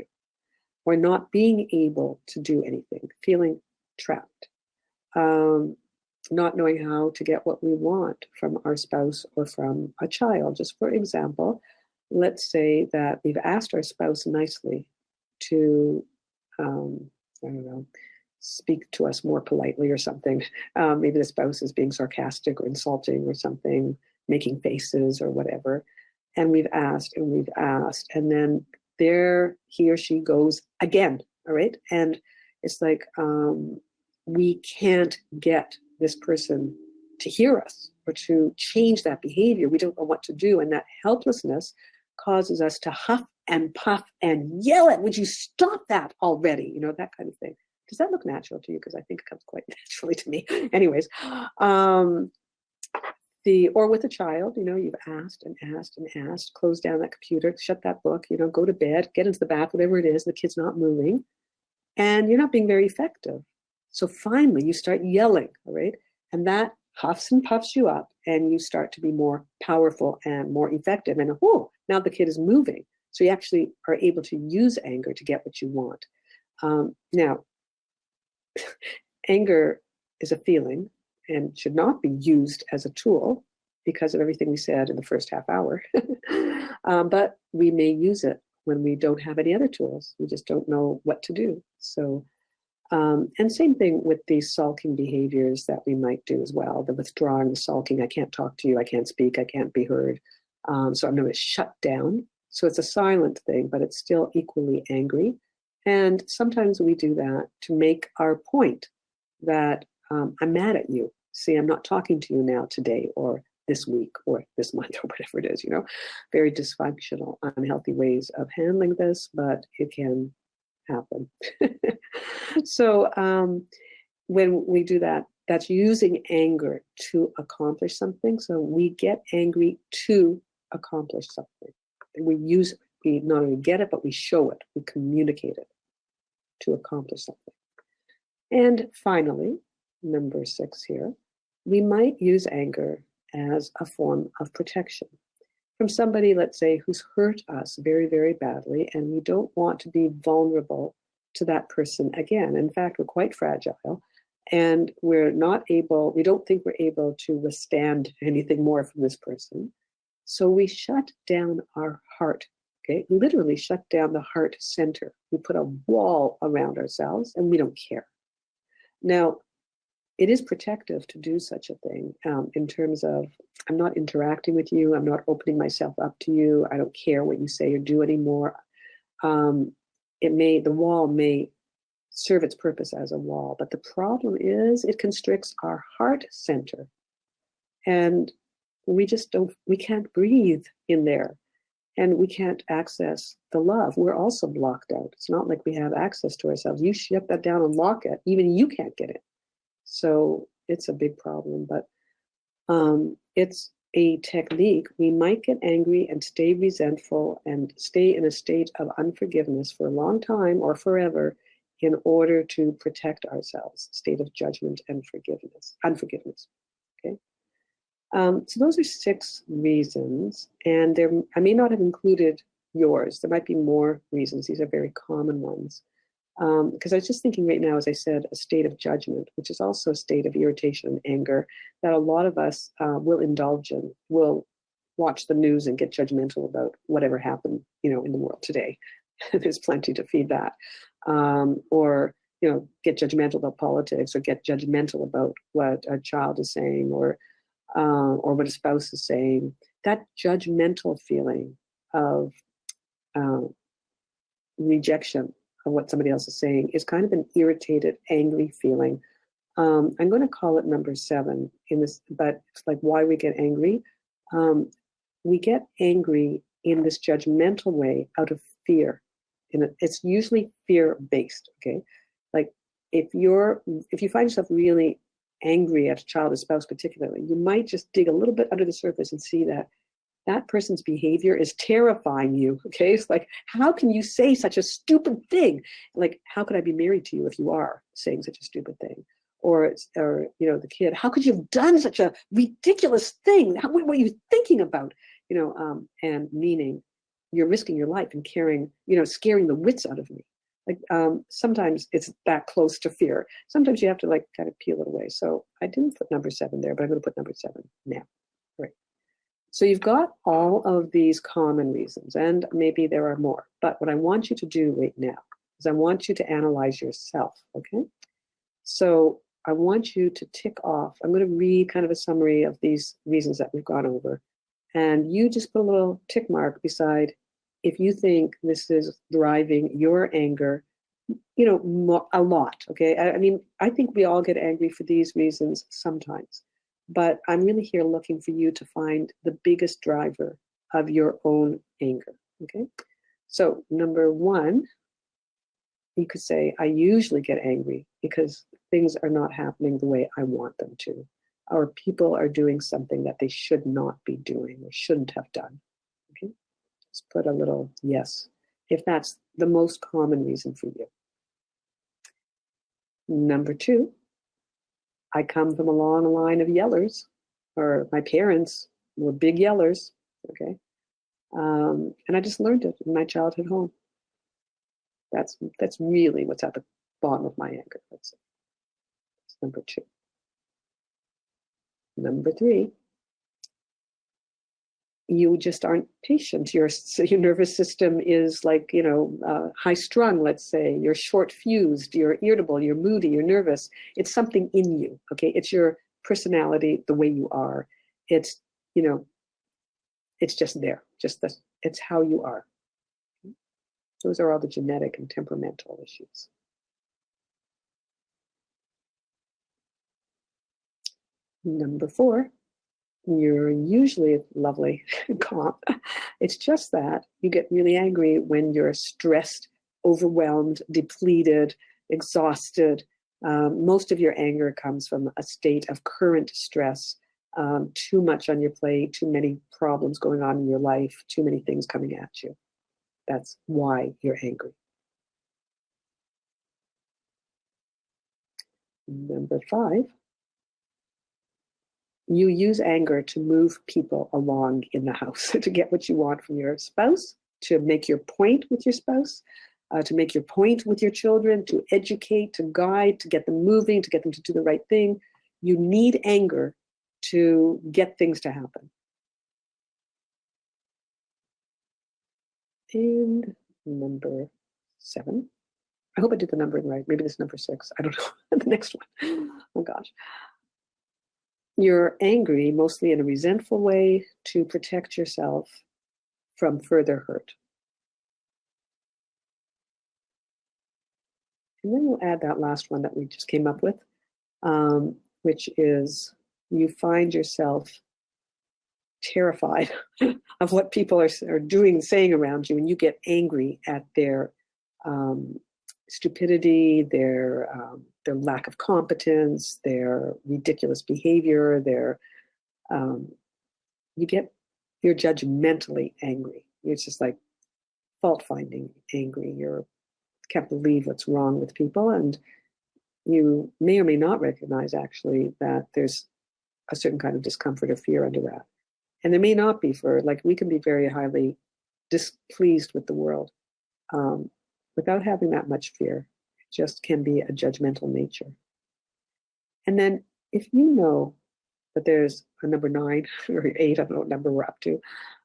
or not being able to do anything, feeling trapped. Not knowing how to get what we want from our spouse or from a child. Just for example, let's say that we've asked our spouse nicely to, speak to us more politely or something. Maybe the spouse is being sarcastic or insulting or something, making faces or whatever. And we've asked, and then there he or she goes again, all right? And it's like we can't get this person to hear us or to change that behavior. We don't know what to do. And that helplessness causes us to huff and puff and yell at, would you stop that already? That kind of thing. Does that look natural to you? Because I think it comes quite naturally to me. Anyways, or with a child, you've asked and asked and asked, close down that computer, shut that book, go to bed, get into the bath, whatever it is, the kid's not moving, and you're not being very effective. So finally you start yelling, all right? And that huffs and puffs you up and you start to be more powerful and more effective. And now the kid is moving. So you actually are able to use anger to get what you want. Now, anger is a feeling and should not be used as a tool because of everything we said in the first half hour. But we may use it when we don't have any other tools. We just don't know what to do. So, and same thing with these sulking behaviors that we might do as well. The withdrawing, the sulking, I can't talk to you, I can't speak, I can't be heard. So I'm going to shut down. So it's a silent thing, but it's still equally angry. And sometimes we do that to make our point that I'm mad at you. See, I'm not talking to you now today or this week or this month or whatever it is, very dysfunctional, unhealthy ways of handling this, but it can happen. So when we do that, that's using anger to accomplish something. So we get angry to accomplish something. We use it. We not only get it, but we show it. We communicate it to accomplish something. And finally, number 6 here, we might use anger as a form of protection from somebody, let's say, who's hurt us very, very badly, and we don't want to be vulnerable to that person again. In fact, we're quite fragile, and we don't think we're able to withstand anything more from this person. So we shut down our heart. okay? Literally shut down the heart center. We put a wall around ourselves and we don't care. Now, it is protective to do such a thing in terms of, I'm not interacting with you. I'm not opening myself up to you. I don't care what you say or do anymore. The wall may serve its purpose as a wall, but the problem is it constricts our heart center. And we can't breathe in there. And we can't access the love. We're also blocked out. It's not like we have access to ourselves. You shut that down and lock it. Even you can't get it. So it's a big problem, but it's a technique. We might get angry and stay resentful and stay in a state of unforgiveness for a long time or forever in order to protect ourselves, state of judgment and unforgiveness. Okay. So those are 6 reasons, and I may not have included yours. There might be more reasons. These are very common ones. Because I was just thinking right now, as I said, a state of judgment, which is also a state of irritation and anger that a lot of us will indulge in. We'll watch the news and get judgmental about whatever happened, in the world today. There's plenty to feed that. Or get judgmental about politics, or get judgmental about what a child is saying, or what a spouse is saying. That judgmental feeling of rejection of what somebody else is saying is kind of an irritated, angry feeling. I'm going to call it number 7 in this, but it's like why we get angry. We get angry in this judgmental way out of fear. It's usually fear-based, okay? Like if you find yourself really angry at a child or spouse particularly, you might just dig a little bit under the surface and see that person's behavior is terrifying you, okay? It's like, how can you say such a stupid thing? Like, how could I be married to you if you are saying such a stupid thing? Or the kid, how could you have done such a ridiculous thing? What were you thinking about? And meaning you're risking your life and scaring the wits out of me. Like, sometimes it's that close to fear. Sometimes you have to kind of peel it away. So I didn't put number 7 there, but I'm going to put number 7 now. Right. So you've got all of these common reasons, and maybe there are more. But what I want you to do right now is I want you to analyze yourself, okay? So I want you to tick off. I'm going to read kind of a summary of these reasons that we've gone over. And you just put a little tick mark beside if you think this is driving your anger, a lot, okay? I mean, I think we all get angry for these reasons sometimes. But I'm really here looking for you to find the biggest driver of your own anger, okay? So number 1, you could say, I usually get angry because things are not happening the way I want them to, or people are doing something that they should not be doing or shouldn't have done, okay? Just put a little yes, if that's the most common reason for you. Number 2, I come from a long line of yellers, or my parents were big yellers, okay? And I just learned it in my childhood home. That's really what's at the bottom of my anger, let's say. That's number 2. Number 3, you just aren't patient. Your nervous system is high strung, let's say. You're short fused, you're irritable, you're moody, you're nervous. It's something in you, okay? It's your personality, the way you are. It's, it's just there. It's how you are. Those are all the genetic and temperamental issues. Number 4, you're usually lovely and calm. It's just that you get really angry when you're stressed, overwhelmed, depleted, exhausted. Most of your anger comes from a state of current stress, too much on your plate, too many problems going on in your life, too many things coming at you. That's why you're angry. Number 5, you use anger to move people along in the house, to get what you want from your spouse, to make your point with your spouse, to make your point with your children, to educate, to guide, to get them moving, to get them to do the right thing. You need anger to get things to happen. And number 7. I hope I did the numbering right. Maybe this is number 6. I don't know. The next one. Oh gosh. You're angry mostly in a resentful way to protect yourself from further hurt. And then we'll add that last one that we just came up with, which is you find yourself terrified of what people are doing, saying around you, and you get angry at their stupidity, their lack of competence, their ridiculous behavior, you're judgmentally angry. It's just like fault-finding angry. You can't believe what's wrong with people, and you may or may not recognize actually that there's a certain kind of discomfort or fear under that. And there may not be we can be very highly displeased with the world without having that much fear. It just can be a judgmental nature. And then if you know that there's a number 9 or 8, I don't know what number we're up to,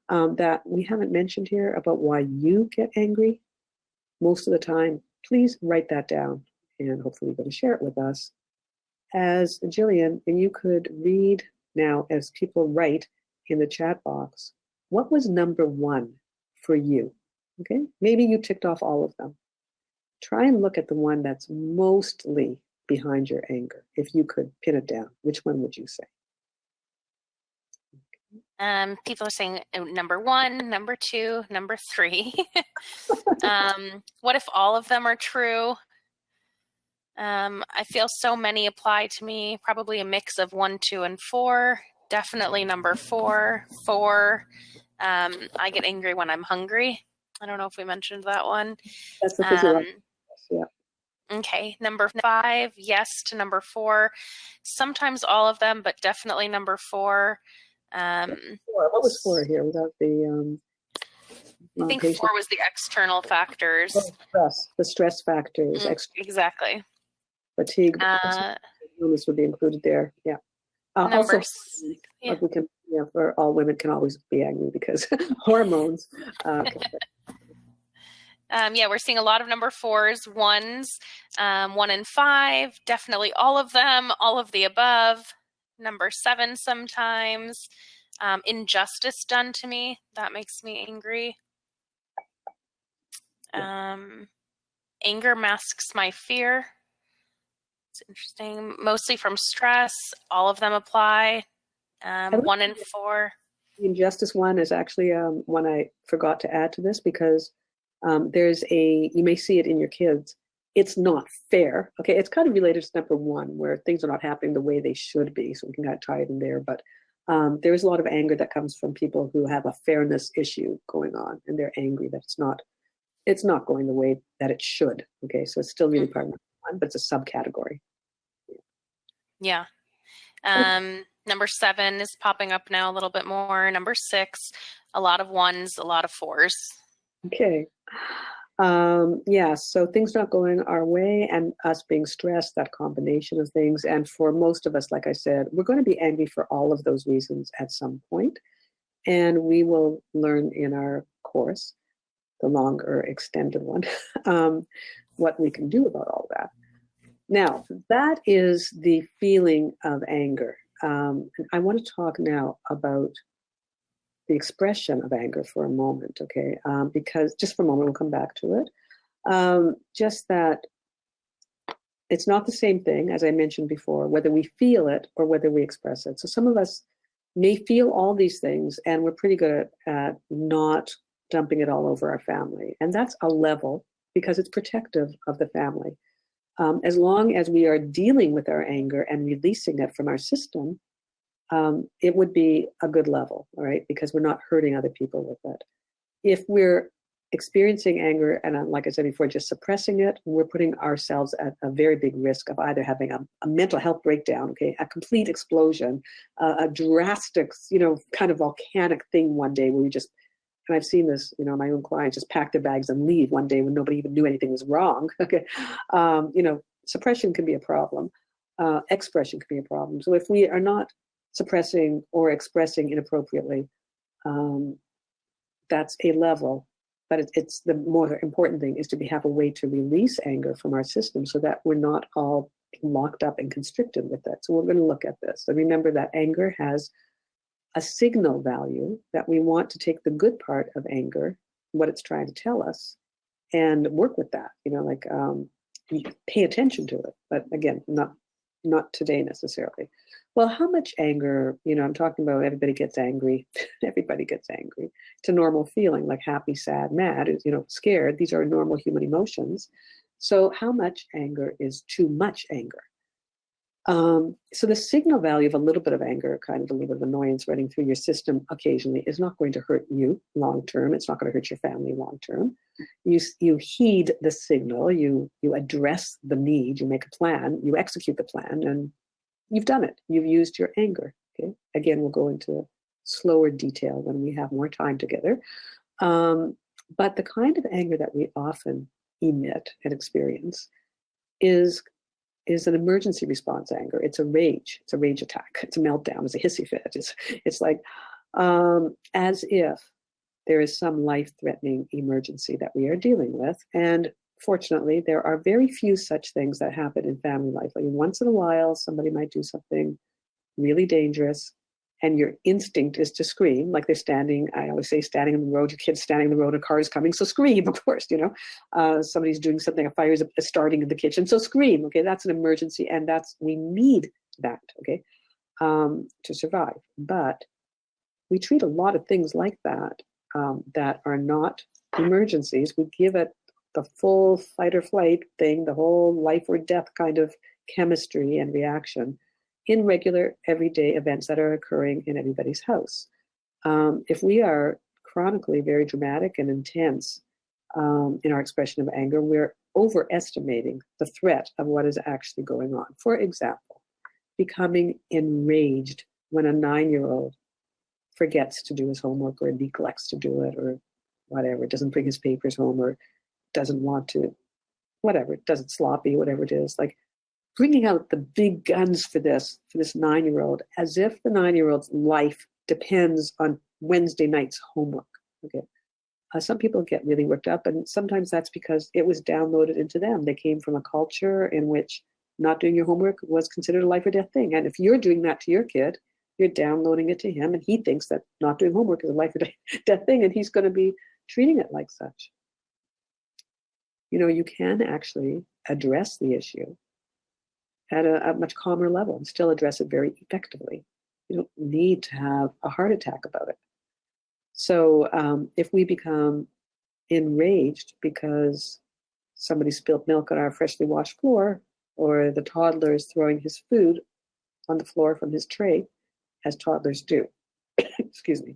that we haven't mentioned here about why you get angry most of the time, please write that down, and hopefully you're going to share it with us. As Jillian, and you could read now as people write in the chat box, what was number 1 for you? Okay, maybe you ticked off all of them. Try and look at the one that's mostly behind your anger. If you could pin it down, which one would you say? People are saying number 1, number 2, number 3. What if all of them are true? I feel so many apply to me. Probably a mix of 1, 2, and 4. Definitely number 4. 4. I get angry when I'm hungry. I don't know if we mentioned that one. That's the physiological. Yeah. Okay, number 5. Yes to number 4. Sometimes all of them, but definitely number 4. 4. What was 4 here? Without the I think 4 was the external factors. The stress factors. Exactly. Fatigue. Illness would be included there. Yeah. Also, we can, for all women can always be angry because hormones. We're seeing a lot of number 4s, 1s, 1 and 5, definitely all of them, all of the above. Number 7 sometimes. Injustice done to me, that makes me angry. Anger masks my fear. It's interesting. Mostly from stress. All of them apply. 1 and 4. The injustice one is actually one I forgot to add to this because you may see it in your kids. It's not fair. Okay, it's kind of related to number 1, where things are not happening the way they should be. So we can kind of tie it in there. But there's a lot of anger that comes from people who have a fairness issue going on, and they're angry that it's not going the way that it should. Okay, so it's still really part of number 1, but it's a subcategory. Yeah. Number 7 is popping up now a little bit more. Number 6, a lot of 1s, a lot of 4s. Okay. So things not going our way and us being stressed, that combination of things. And for most of us, like I said, we're going to be angry for all of those reasons at some point. And we will learn in our course, the longer extended one, what we can do about all that. Now, that is the feeling of anger. I want to talk now about the expression of anger for a moment, okay? Because just for a moment, we'll come back to it. Just that it's not the same thing, as I mentioned before, whether we feel it or whether we express it. So some of us may feel all these things, and we're pretty good at not dumping it all over our family. And that's a level because it's protective of the family. As long as we are dealing with our anger and releasing it from our system, it would be a good level, all right? Because we're not hurting other people with it. If we're experiencing anger and, like I said before, just suppressing it, we're putting ourselves at a very big risk of either having a mental health breakdown, okay, a complete explosion, a drastic, kind of volcanic thing one day where we just, and I've seen this, my own clients just pack their bags and leave one day when nobody even knew anything was wrong. Okay, suppression can be a problem. Expression can be a problem. So if we are not suppressing or expressing inappropriately, that's a level but it's the more important thing is to have a way to release anger from our system so that we're not all locked up and constricted with it. So we're going to look at this. So remember that anger has a signal value, that we want to take the good part of anger, what it's trying to tell us, and work with that. Like pay attention to it. But again, not today necessarily. Well, how much anger, I'm talking about everybody gets angry. Everybody gets angry. It's a normal feeling, like happy, sad, mad, scared. These are normal human emotions. So how much anger is too much anger? So the signal value of a little bit of anger, kind of a little bit of annoyance running through your system occasionally, is not going to hurt you long term. It's not going to hurt your family long term. You heed the signal, you address the need, you make a plan, you execute the plan, and you've done it. You've used your anger. Okay. Again, we'll go into slower detail when we have more time together. But the kind of anger that we often emit and experience is an emergency response anger. It's a rage attack. It's a meltdown. It's a hissy fit. It's like as if there is some life-threatening emergency that we are dealing with. And fortunately, there are very few such things that happen in family life. Like once in a while, somebody might do something really dangerous, and your instinct is to scream, like they're standing, I always say, standing in the road, your kid's standing in the road, a car is coming, so scream, of course, somebody's doing something, a fire is starting in the kitchen, so scream, okay, that's an emergency, and we need that, okay, to survive. But we treat a lot of things like that that are not emergencies. We give it the full fight or flight thing, the whole life or death kind of chemistry and reaction in regular everyday events that are occurring in everybody's house. If we are chronically very dramatic and intense in our expression of anger, we're overestimating the threat of what is actually going on. For example, becoming enraged when a 9-year-old forgets to do his homework or neglects to do it or whatever, doesn't bring his papers home or doesn't want to, whatever, does it sloppy, whatever it is, like bringing out the big guns for this 9-year-old, as if the 9-year-old's life depends on Wednesday night's homework. Okay, some people get really worked up, and sometimes that's because it was downloaded into them. They came from a culture in which not doing your homework was considered a life or death thing. And if you're doing that to your kid, you're downloading it to him, and he thinks that not doing homework is a life or death thing, and he's going to be treating it like such. You can actually address the issue at a much calmer level and still address it very effectively. You don't need to have a heart attack about it. So if we become enraged because somebody spilled milk on our freshly washed floor, or the toddler is throwing his food on the floor from his tray, as toddlers do, excuse me,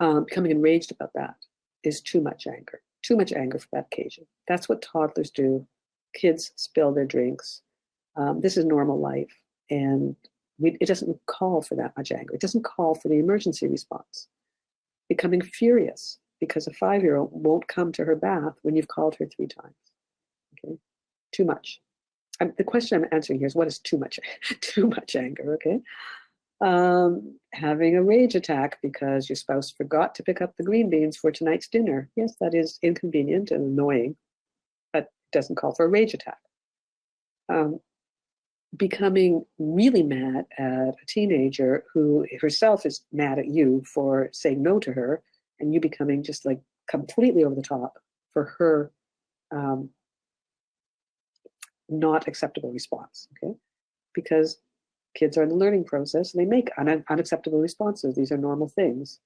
becoming enraged about that is too much anger for that occasion. That's what toddlers do. Kids spill their drinks. This is normal life, and it doesn't call for that much anger. It doesn't call for the emergency response. Becoming furious because a 5-year-old won't come to her bath when you've called her 3 times. Okay, too much. The question I'm answering here is, what is too much? Too much anger. Okay, having a rage attack because your spouse forgot to pick up the green beans for tonight's dinner. Yes, that is inconvenient and annoying, but it doesn't call for a rage attack. Becoming really mad at a teenager who herself is mad at you for saying no to her, and you becoming just like completely over the top for her not acceptable response. Okay, because kids are in the learning process and they make unacceptable responses. These are normal things.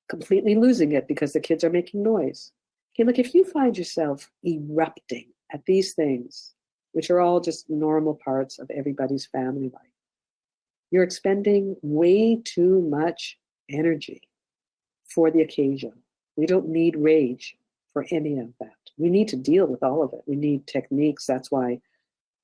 Completely losing it because the kids are making noise. Okay, look, if you find yourself erupting at these things, which are all just normal parts of everybody's family life, you're expending way too much energy for the occasion. We don't need rage for any of that. We need to deal with all of it. We need techniques. That's why,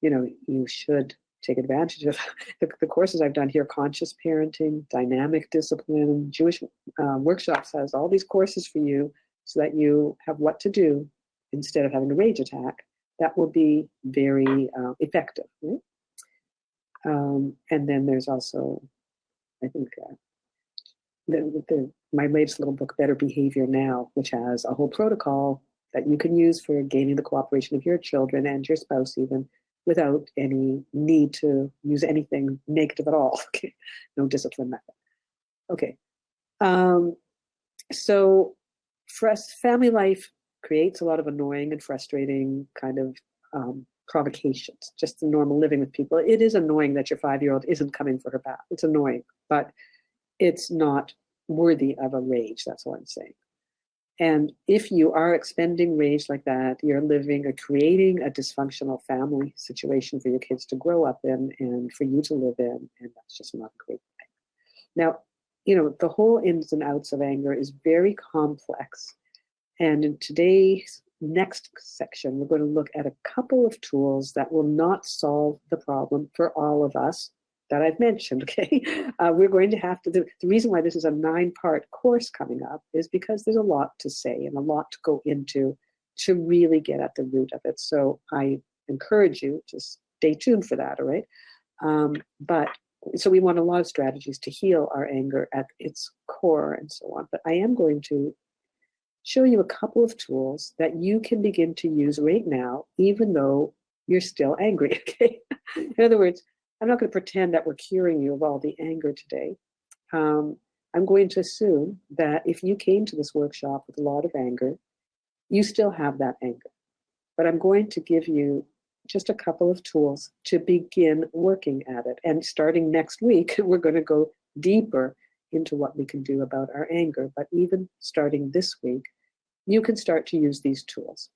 you should take advantage of the courses I've done here: conscious parenting, dynamic discipline. Jewish Workshops has all these courses for you so that you have what to do instead of having a rage attack. That will be very effective. Right? And then there's also, I think, my latest little book, Better Behavior Now, which has a whole protocol that you can use for gaining the cooperation of your children and your spouse even, without any need to use anything negative at all. Okay, no discipline method. Okay, so for us, family life creates a lot of annoying and frustrating kind of provocations, just the normal living with people. It is annoying that your 5-year-old isn't coming for her bath. It's annoying, but it's not worthy of a rage. That's all I'm saying. And if you are expending rage like that, you're living or creating a dysfunctional family situation for your kids to grow up in and for you to live in, and that's just not a great thing. Now, the whole ins and outs of anger is very complex. And in today's next section, we're going to look at a couple of tools that will not solve the problem for all of us that I've mentioned, okay? We're going to have to, the reason why this is a 9-part course coming up is because there's a lot to say and a lot to go into to really get at the root of it. So I encourage you to stay tuned for that, all right? So we want a lot of strategies to heal our anger at its core and so on. But I am going to show you a couple of tools that you can begin to use right now, even though you're still angry, okay? In other words, I'm not going to pretend that we're curing you of all the anger today. I'm going to assume that if you came to this workshop with a lot of anger, you still have that anger. But I'm going to give you just a couple of tools to begin working at it. And starting next week, we're going to go deeper into what we can do about our anger. But even starting this week, you can start to use these tools.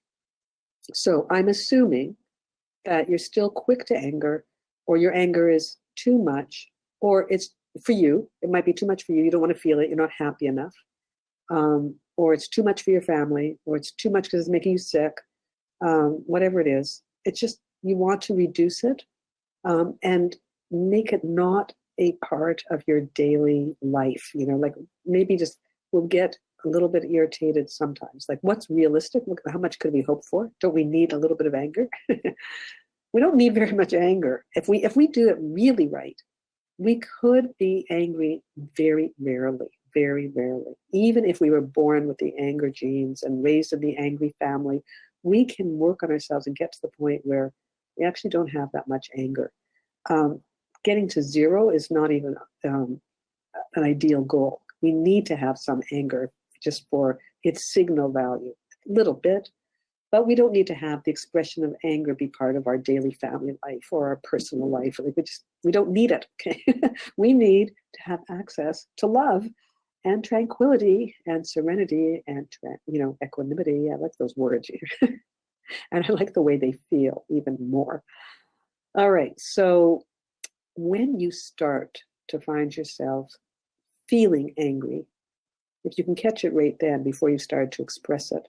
So I'm assuming that you're still quick to anger, or your anger is too much, or it's for you, it might be too much for you, you don't want to feel it, you're not happy enough, or it's too much for your family, or it's too much because it's making you sick, whatever it is. It's just you want to reduce it and make it not a part of your daily life. Like maybe just we'll get a little bit irritated sometimes. Like, what's realistic? How much could we hope for? Don't we need a little bit of anger? We don't need very much anger. If we do it really right, we could be angry very rarely, very rarely. Even if we were born with the anger genes and raised in the angry family, we can work on ourselves and get to the point where we actually don't have that much anger. Getting to 0 is not even an ideal goal. We need to have some anger just for its signal value, a little bit, but we don't need to have the expression of anger be part of our daily family life or our personal life. We don't need it, okay? We need to have access to love and tranquility and serenity and equanimity. I like those words here. And I like the way they feel even more. All right, so when you start to find yourself feeling angry, if you can catch it right then before you start to express it,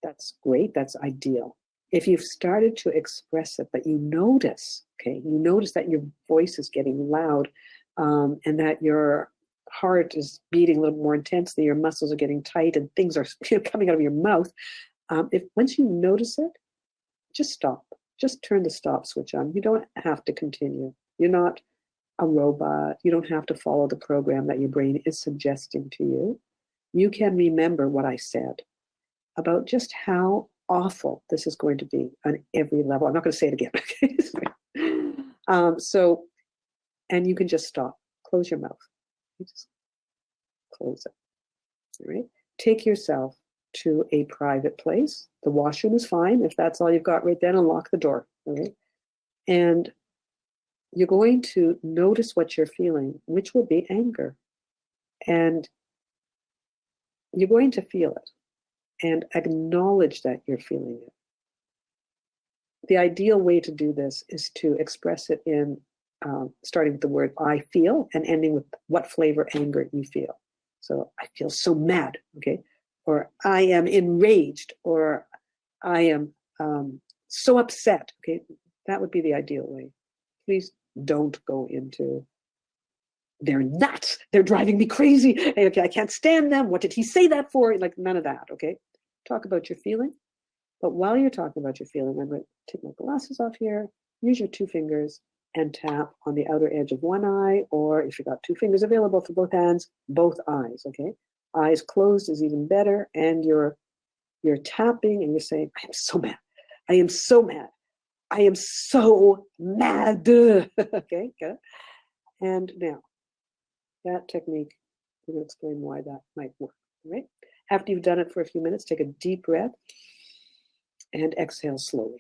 that's great, that's ideal. If you've started to express it, but you notice that your voice is getting loud and that your heart is beating a little more intensely, your muscles are getting tight and things are coming out of your mouth, once you notice it, just stop. Just turn the stop switch on. You don't have to continue. You're not a robot. You don't have to follow the program that your brain is suggesting to you. You can remember what I said about just how awful this is going to be on every level. I'm not going to say it again. And you can just stop. Close your mouth. You just close it. All right? Take yourself to a private place. The washroom is fine. If that's all you've got right then, unlock the door. All right? And you're going to notice what you're feeling, which will be anger. And you're going to feel it and acknowledge that you're feeling it. The ideal way to do this is to express it in starting with the word I feel and ending with what flavor anger you feel. So I feel so mad, okay? Or I am enraged, or I am so upset, okay? That would be the ideal way. Please don't go into, they're nuts, they're driving me crazy, okay, I can't stand them, what did he say that for? Like, none of that, okay? Talk about your feeling, but while you're talking about your feeling, I'm going to take my glasses off here, use your 2 fingers, and tap on the outer edge of one eye, or if you've got two fingers available for both hands, both eyes, okay? Eyes closed is even better, and you're tapping and you're saying, I am so mad. I am so mad. I am so mad. Okay, good. And now, that technique, I'm going to explain why that might work, right? After you've done it for a few minutes, take a deep breath and exhale slowly.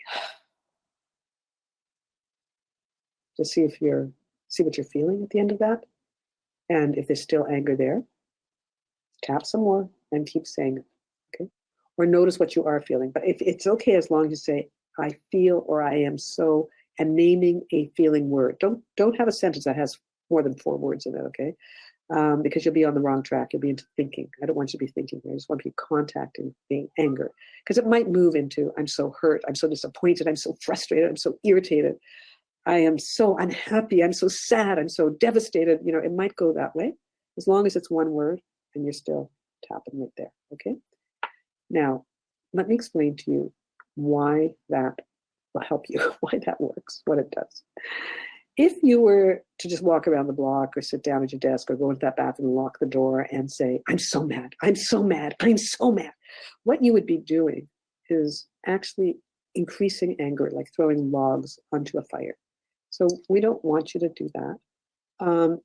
Just see what you're feeling at the end of that. And if there's still anger there, tap some more and keep saying it, okay? Or notice what you are feeling. But if it's okay as long as you say, I feel, or I am so, and naming a feeling word. Don't have a sentence that has more than 4 words in it, okay? Because you'll be on the wrong track. You'll be into thinking. I don't want you to be thinking. I just want you contacting being anger. Because it might move into, I'm so hurt, I'm so disappointed, I'm so frustrated, I'm so irritated, I am so unhappy, I'm so sad, I'm so devastated. It might go that way, as long as it's one word and you're still tapping right there, okay? Now, let me explain to you why that will help you, why that works, what it does. If you were to just walk around the block or sit down at your desk or go into that bathroom and lock the door and say, I'm so mad, I'm so mad, I'm so mad, what you would be doing is actually increasing anger, like throwing logs onto a fire. So we don't want you to do that.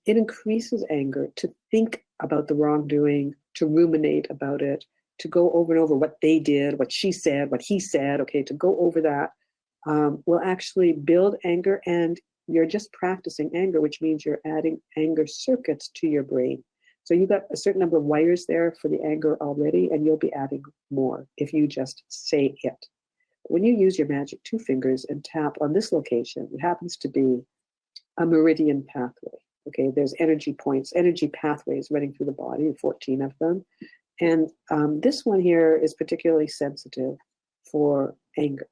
It increases anger to think about the wrongdoing, to ruminate about it, to go over and over what they did, what she said, what he said, okay, to go over that will actually build anger, and you're just practicing anger, which means you're adding anger circuits to your brain. So you've got a certain number of wires there for the anger already, and you'll be adding more if you just say it. When you use your magic 2 fingers and tap on this location, it happens to be a meridian pathway. Okay, there's energy points, energy pathways running through the body, 14 of them. And this one here is particularly sensitive for anger.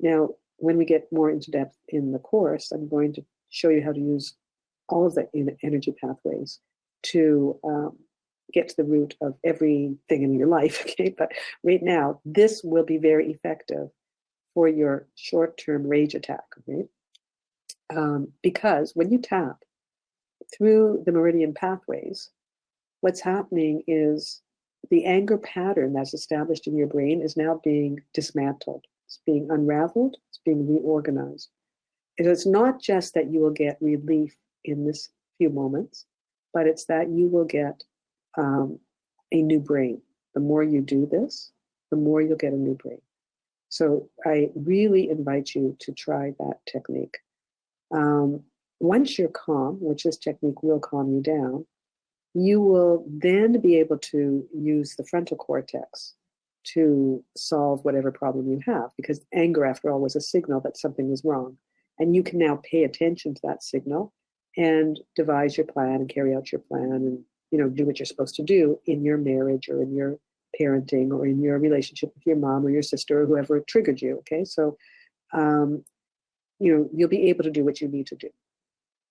Now, when we get more into depth in the course, I'm going to show you how to use all of the energy pathways to get to the root of everything in your life, okay? But right now, this will be very effective for your short-term rage attack, okay? Because when you tap through the meridian pathways, what's happening is the anger pattern that's established in your brain is now being dismantled. It's being unraveled, it's being reorganized. And it's not just that you will get relief in this few moments, but it's that you will get a new brain. The more you do this, the more you'll get a new brain. So I really invite you to try that technique. Once you're calm, which this technique will calm you down, you will then be able to use the frontal cortex to solve whatever problem you have, because anger, after all, was a signal that something was wrong. And you can now pay attention to that signal and devise your plan and carry out your plan and do what you're supposed to do in your marriage or in your parenting or in your relationship with your mom or your sister or whoever triggered you, okay? So, you'll be able to do what you need to do.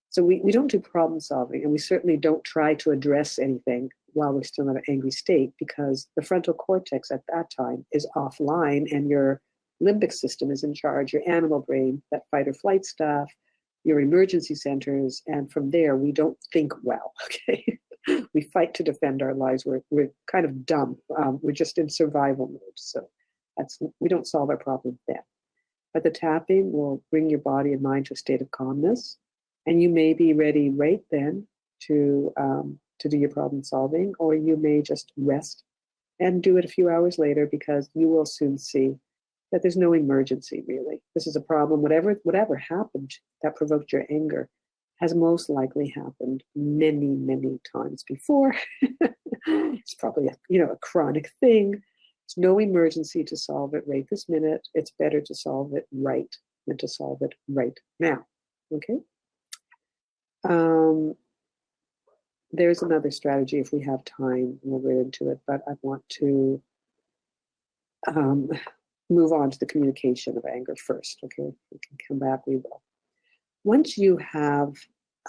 So we don't do problem solving, and we certainly don't try to address anything while we're still in an angry state, because the frontal cortex at that time is offline and your limbic system is in charge, your animal brain, that fight or flight stuff, your emergency centers, and from there we don't think well, okay? We fight to defend our lives. We're kind of dumb. We're just in survival mode. So we don't solve our problem then. But the tapping will bring your body and mind to a state of calmness, and you may be ready right then to do your problem solving, or you may just rest and do it a few hours later, because you will soon see that there's no emergency, really. This is a problem. Whatever happened that provoked your anger has most likely happened many, many times before. It's probably a chronic thing. There's no emergency to solve it right this minute. It's better to solve it right than to solve it right now, okay? There's another strategy if we have time, we'll get into it, but I want to move on to the communication of anger first, okay? We can come back, we will. Once you have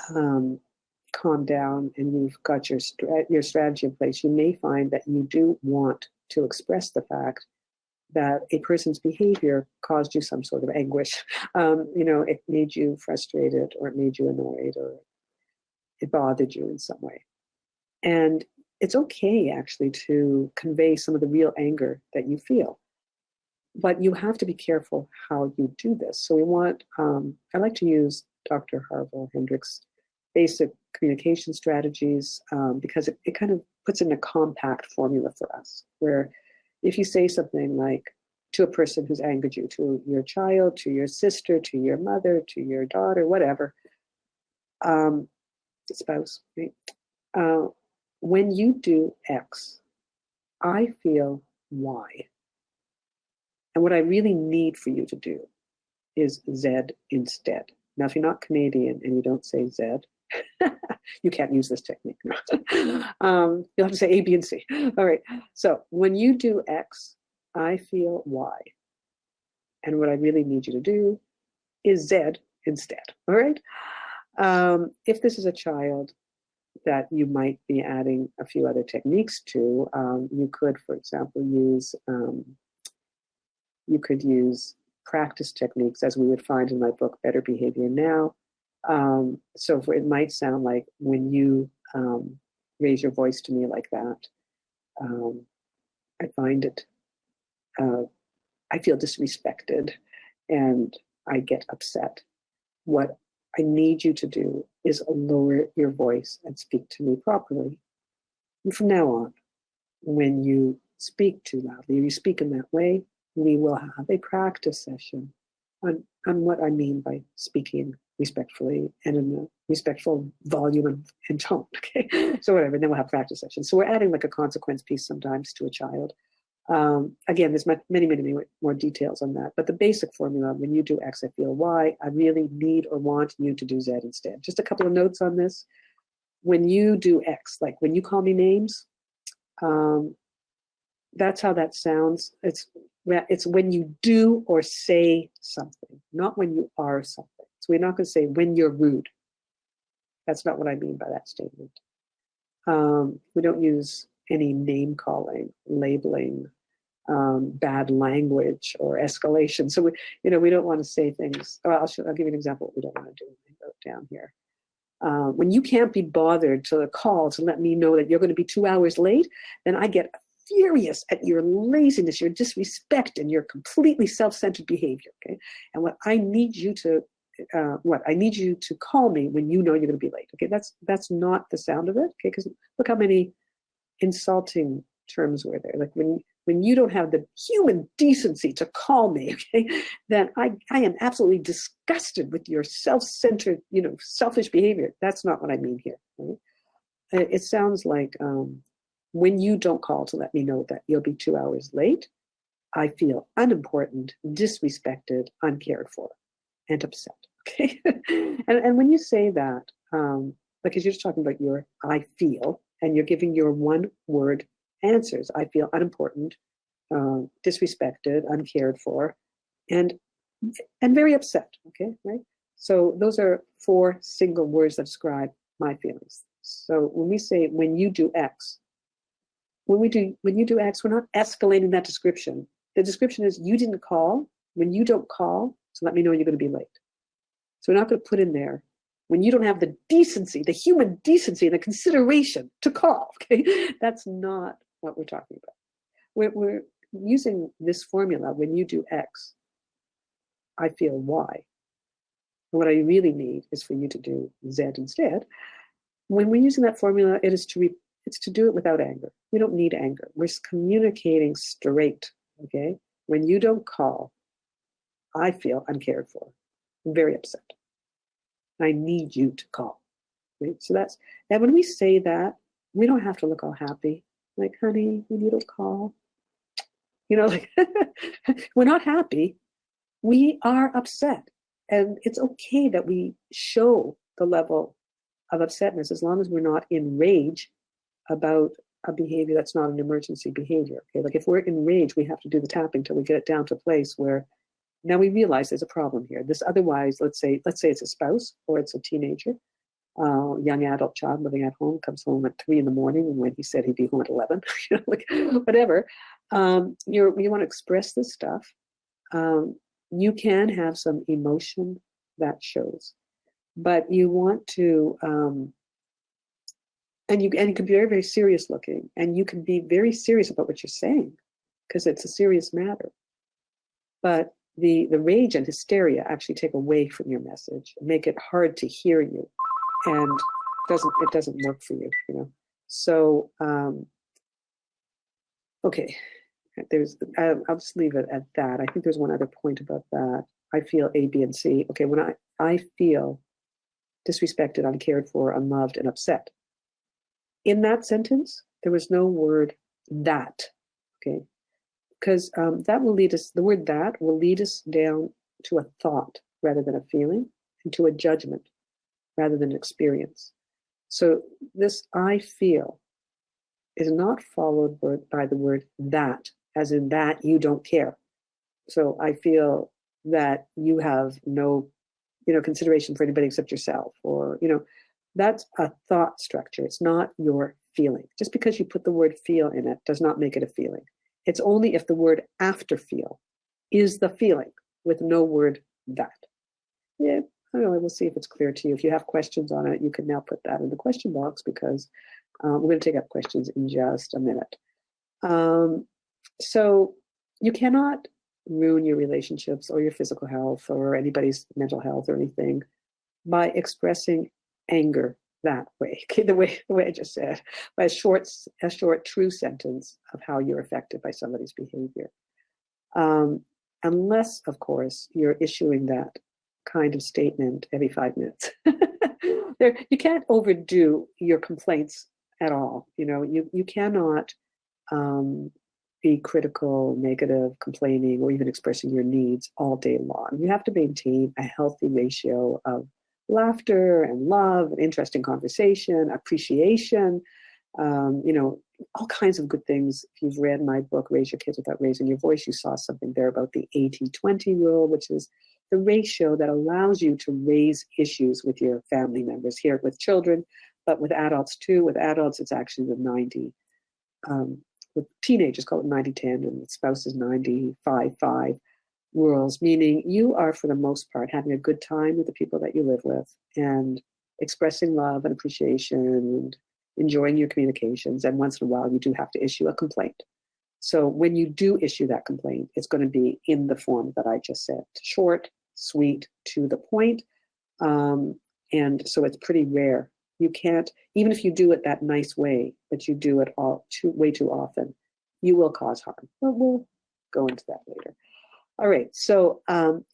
calmed down and you've got your strategy in place, you may find that you do want to express the fact that a person's behavior caused you some sort of anguish. It made you frustrated, or it made you annoyed, or it bothered you in some way. And it's okay, actually, to convey some of the real anger that you feel. But you have to be careful how you do this. So I like to use Dr. Harville Hendricks' basic communication strategies because it kind of puts in a compact formula for us, where if you say something like to a person who's angered you, to your child, to your sister, to your mother, to your daughter, whatever, spouse, right? When you do X, I feel Y. And what I really need for you to do is Z instead. Now, if you're not Canadian and you don't say Z, you can't use this technique. You'll have to say A, B, and C. All right. So when you do X, I feel Y. And what I really need you to do is Z instead. All right. If this is a child that you might be adding a few other techniques to, you could, for example, use practice techniques, as we would find in my book, Better Behavior Now. So it might sound like when you raise your voice to me like that, I find it, I feel disrespected and I get upset. What I need you to do is lower your voice and speak to me properly. And from now on, when you speak too loudly or you speak in that way, we will have a practice session on what I mean by speaking respectfully and in a respectful volume and tone. Okay, so whatever. And then we'll have practice sessions. So we're adding like a consequence piece sometimes to a child. Again, there's many more details on that. But the basic formula: when you do X, I feel Y. I really need or want you to do Z instead. Just a couple of notes on this. When you do X, like when you call me names, that's how that sounds. It's when you do or say something, not when you are something. So we're not going to say when you're rude. That's not what I mean by that statement. We don't use any name calling, labeling, bad language, or escalation. So we don't want to say things. I'll give you an example of what we don't want to do. I wrote it down here. When you can't be bothered to call to let me know that you're going to be 2 hours late, then I get furious at your laziness, your disrespect, and your completely self-centered behavior. Okay, and I need you to call me when you know you're going to be late. Okay, that's not the sound of it. Okay, because look how many insulting terms were there. Like when you don't have the human decency to call me, okay, then I am absolutely disgusted with your self-centered, selfish behavior. That's not what I mean here. Right? It sounds like when you don't call to let me know that you'll be 2 hours late, I feel unimportant, disrespected, uncared for, and upset. Okay, and when you say that, because you're just talking about your I feel, and you're giving your one-word answers. I feel unimportant, disrespected, uncared for, and very upset. Okay, right? So those are 4 single words that describe my feelings. So when we say when you do X, when you do X, we're not escalating that description. The description is you didn't call. When you don't call, so let me know you're going to be late. So we're not going to put in there when you don't have the decency, the human decency, and the consideration to call. Okay, that's not what we're talking about. We're using this formula. When you do X, I feel Y. And what I really need is for you to do Z instead. When we're using that formula, it's to do it without anger. We don't need anger. We're communicating straight. Okay, when you don't call, I feel uncared for. I'm very upset. I need you to call. Right? So and when we say that, we don't have to look all happy. Like, honey, when you don't call, we're not happy. We are upset. And it's okay that we show the level of upsetness as long as we're not in rage about a behavior that's not an emergency behavior. Okay, like if we're in rage, we have to do the tapping till we get it down to a place where now we realize there's a problem here. This otherwise, let's say it's a spouse or it's a teenager, young adult child living at home, comes home at 3 a.m. when he said he'd be home at 11, whatever. You want to express this stuff. You can have some emotion that shows, but you want to, and you can be very, very serious looking, and you can be very serious about what you're saying because it's a serious matter. But the rage and hysteria actually take away from your message, make it hard to hear you, and it doesn't work for you, you know. So okay, I'll just leave it at that. I think there's one other point about that. I feel A, B, and C. Okay, when I feel disrespected, uncared for, unloved, and upset. In that sentence, there was no word that, okay? Because that will lead us, the word that will lead us down to a thought rather than a feeling, and to a judgment rather than an experience. So this I feel is not followed by the word that, as in that you don't care. So I feel that you have no, consideration for anybody except yourself, or, that's a thought structure. It's not your feeling. Just because you put the word feel in it does not make it a feeling. It's only if the word after feel is the feeling with no word that. Yeah, I don't know. We'll see if it's clear to you. If you have questions on it, you can now put that in the question box, because we're going to take up questions in just a minute. So you cannot ruin your relationships or your physical health or anybody's mental health or anything by expressing anger that way. Okay, the way I just said, by a short, true sentence of how you're affected by somebody's behavior. Unless, of course, you're issuing that kind of statement every 5 minutes. You can't overdo your complaints at all. You cannot be critical, negative, complaining, or even expressing your needs all day long. You have to maintain a healthy ratio of laughter and love and interesting conversation, appreciation, all kinds of good things. If you've read my book, Raise Your Kids Without Raising Your Voice, you saw something there about the 80-20 rule, which is the ratio that allows you to raise issues with your family members, here with children, but with adults too. With adults, it's actually the 90. With teenagers, call it 90-10, and with spouses, 95-5 rules, meaning you are, for the most part, having a good time with the people that you live with and expressing love and appreciation and enjoying your communications. And once in a while, you do have to issue a complaint. So when you do issue that complaint, it's going to be in the form that I just said: short, sweet, to the point. And so it's pretty rare. You can't, even if you do it that nice way, but you do it way too often, you will cause harm. But we'll go into that later. All right, so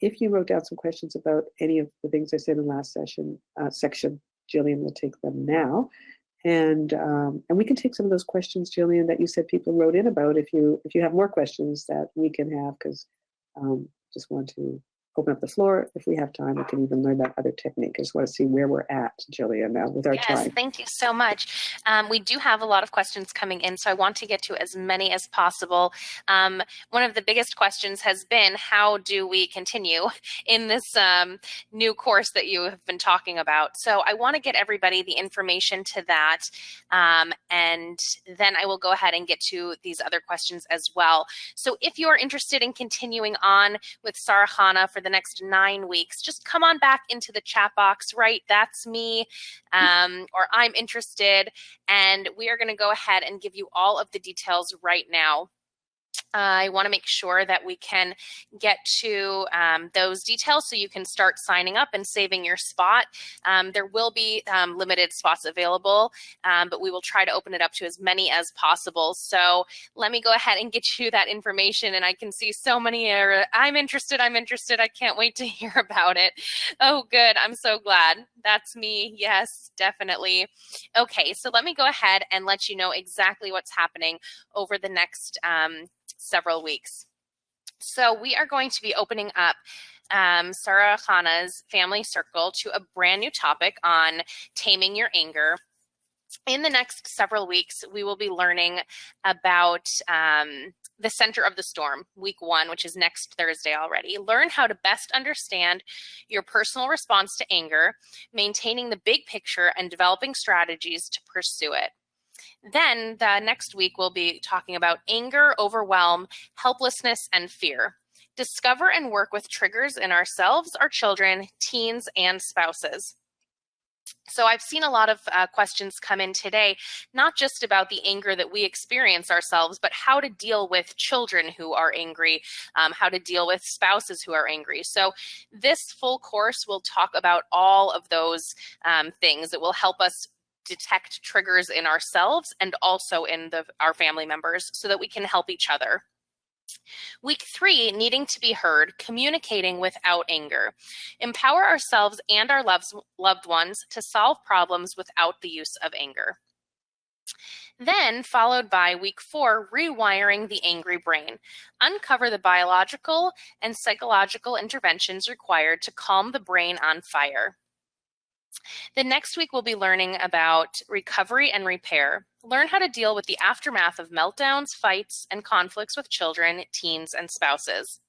if you wrote down some questions about any of the things I said in the last section, Jillian will take them now. And we can take some of those questions, Jillian, that you said people wrote in about, if you have more questions that we can have, because just want to open up the floor. If we have time, we can even learn that other technique. I just want to see where we're at, Jillian, now with our time. Yes, thank you so much. We do have a lot of questions coming in, so I want to get to as many as possible. One of the biggest questions has been, how do we continue in this new course that you have been talking about? So I want to get everybody the information to that, and then I will go ahead and get to these other questions as well. So if you're interested in continuing on with Sarah Chana for the next 9 weeks, just come on back into the chat box, right? That's me, or I'm interested, and we are going to go ahead and give you all of the details right now. I want to make sure that we can get to those details so you can start signing up and saving your spot. There will be limited spots available, but we will try to open it up to as many as possible. So let me go ahead and get you that information. And I can see so many I'm interested. I can't wait to hear about it. Oh, good. I'm so glad. That's me. Yes, definitely. Okay, so let me go ahead and let you know exactly what's happening over the next several weeks. So we are going to be opening up Sarah Chana's Family Circle to a brand new topic on taming your anger. In the next several weeks, we will be learning about the center of the storm, week 1, which is next Thursday already. Learn how to best understand your personal response to anger, maintaining the big picture, and developing strategies to pursue it. Then the next week, we'll be talking about anger, overwhelm, helplessness, and fear. Discover and work with triggers in ourselves, our children, teens, and spouses. So I've seen a lot of questions come in today, not just about the anger that we experience ourselves, but how to deal with children who are angry, how to deal with spouses who are angry. So this full course will talk about all of those things. It will help us detect triggers in ourselves and also in our family members so that we can help each other. Week 3, needing to be heard, communicating without anger. Empower ourselves and our loved ones to solve problems without the use of anger. Then, followed by week 4, rewiring the angry brain. Uncover the biological and psychological interventions required to calm the brain on fire. The next week, we'll be learning about recovery and repair. Learn how to deal with the aftermath of meltdowns, fights, and conflicts with children, teens, and spouses.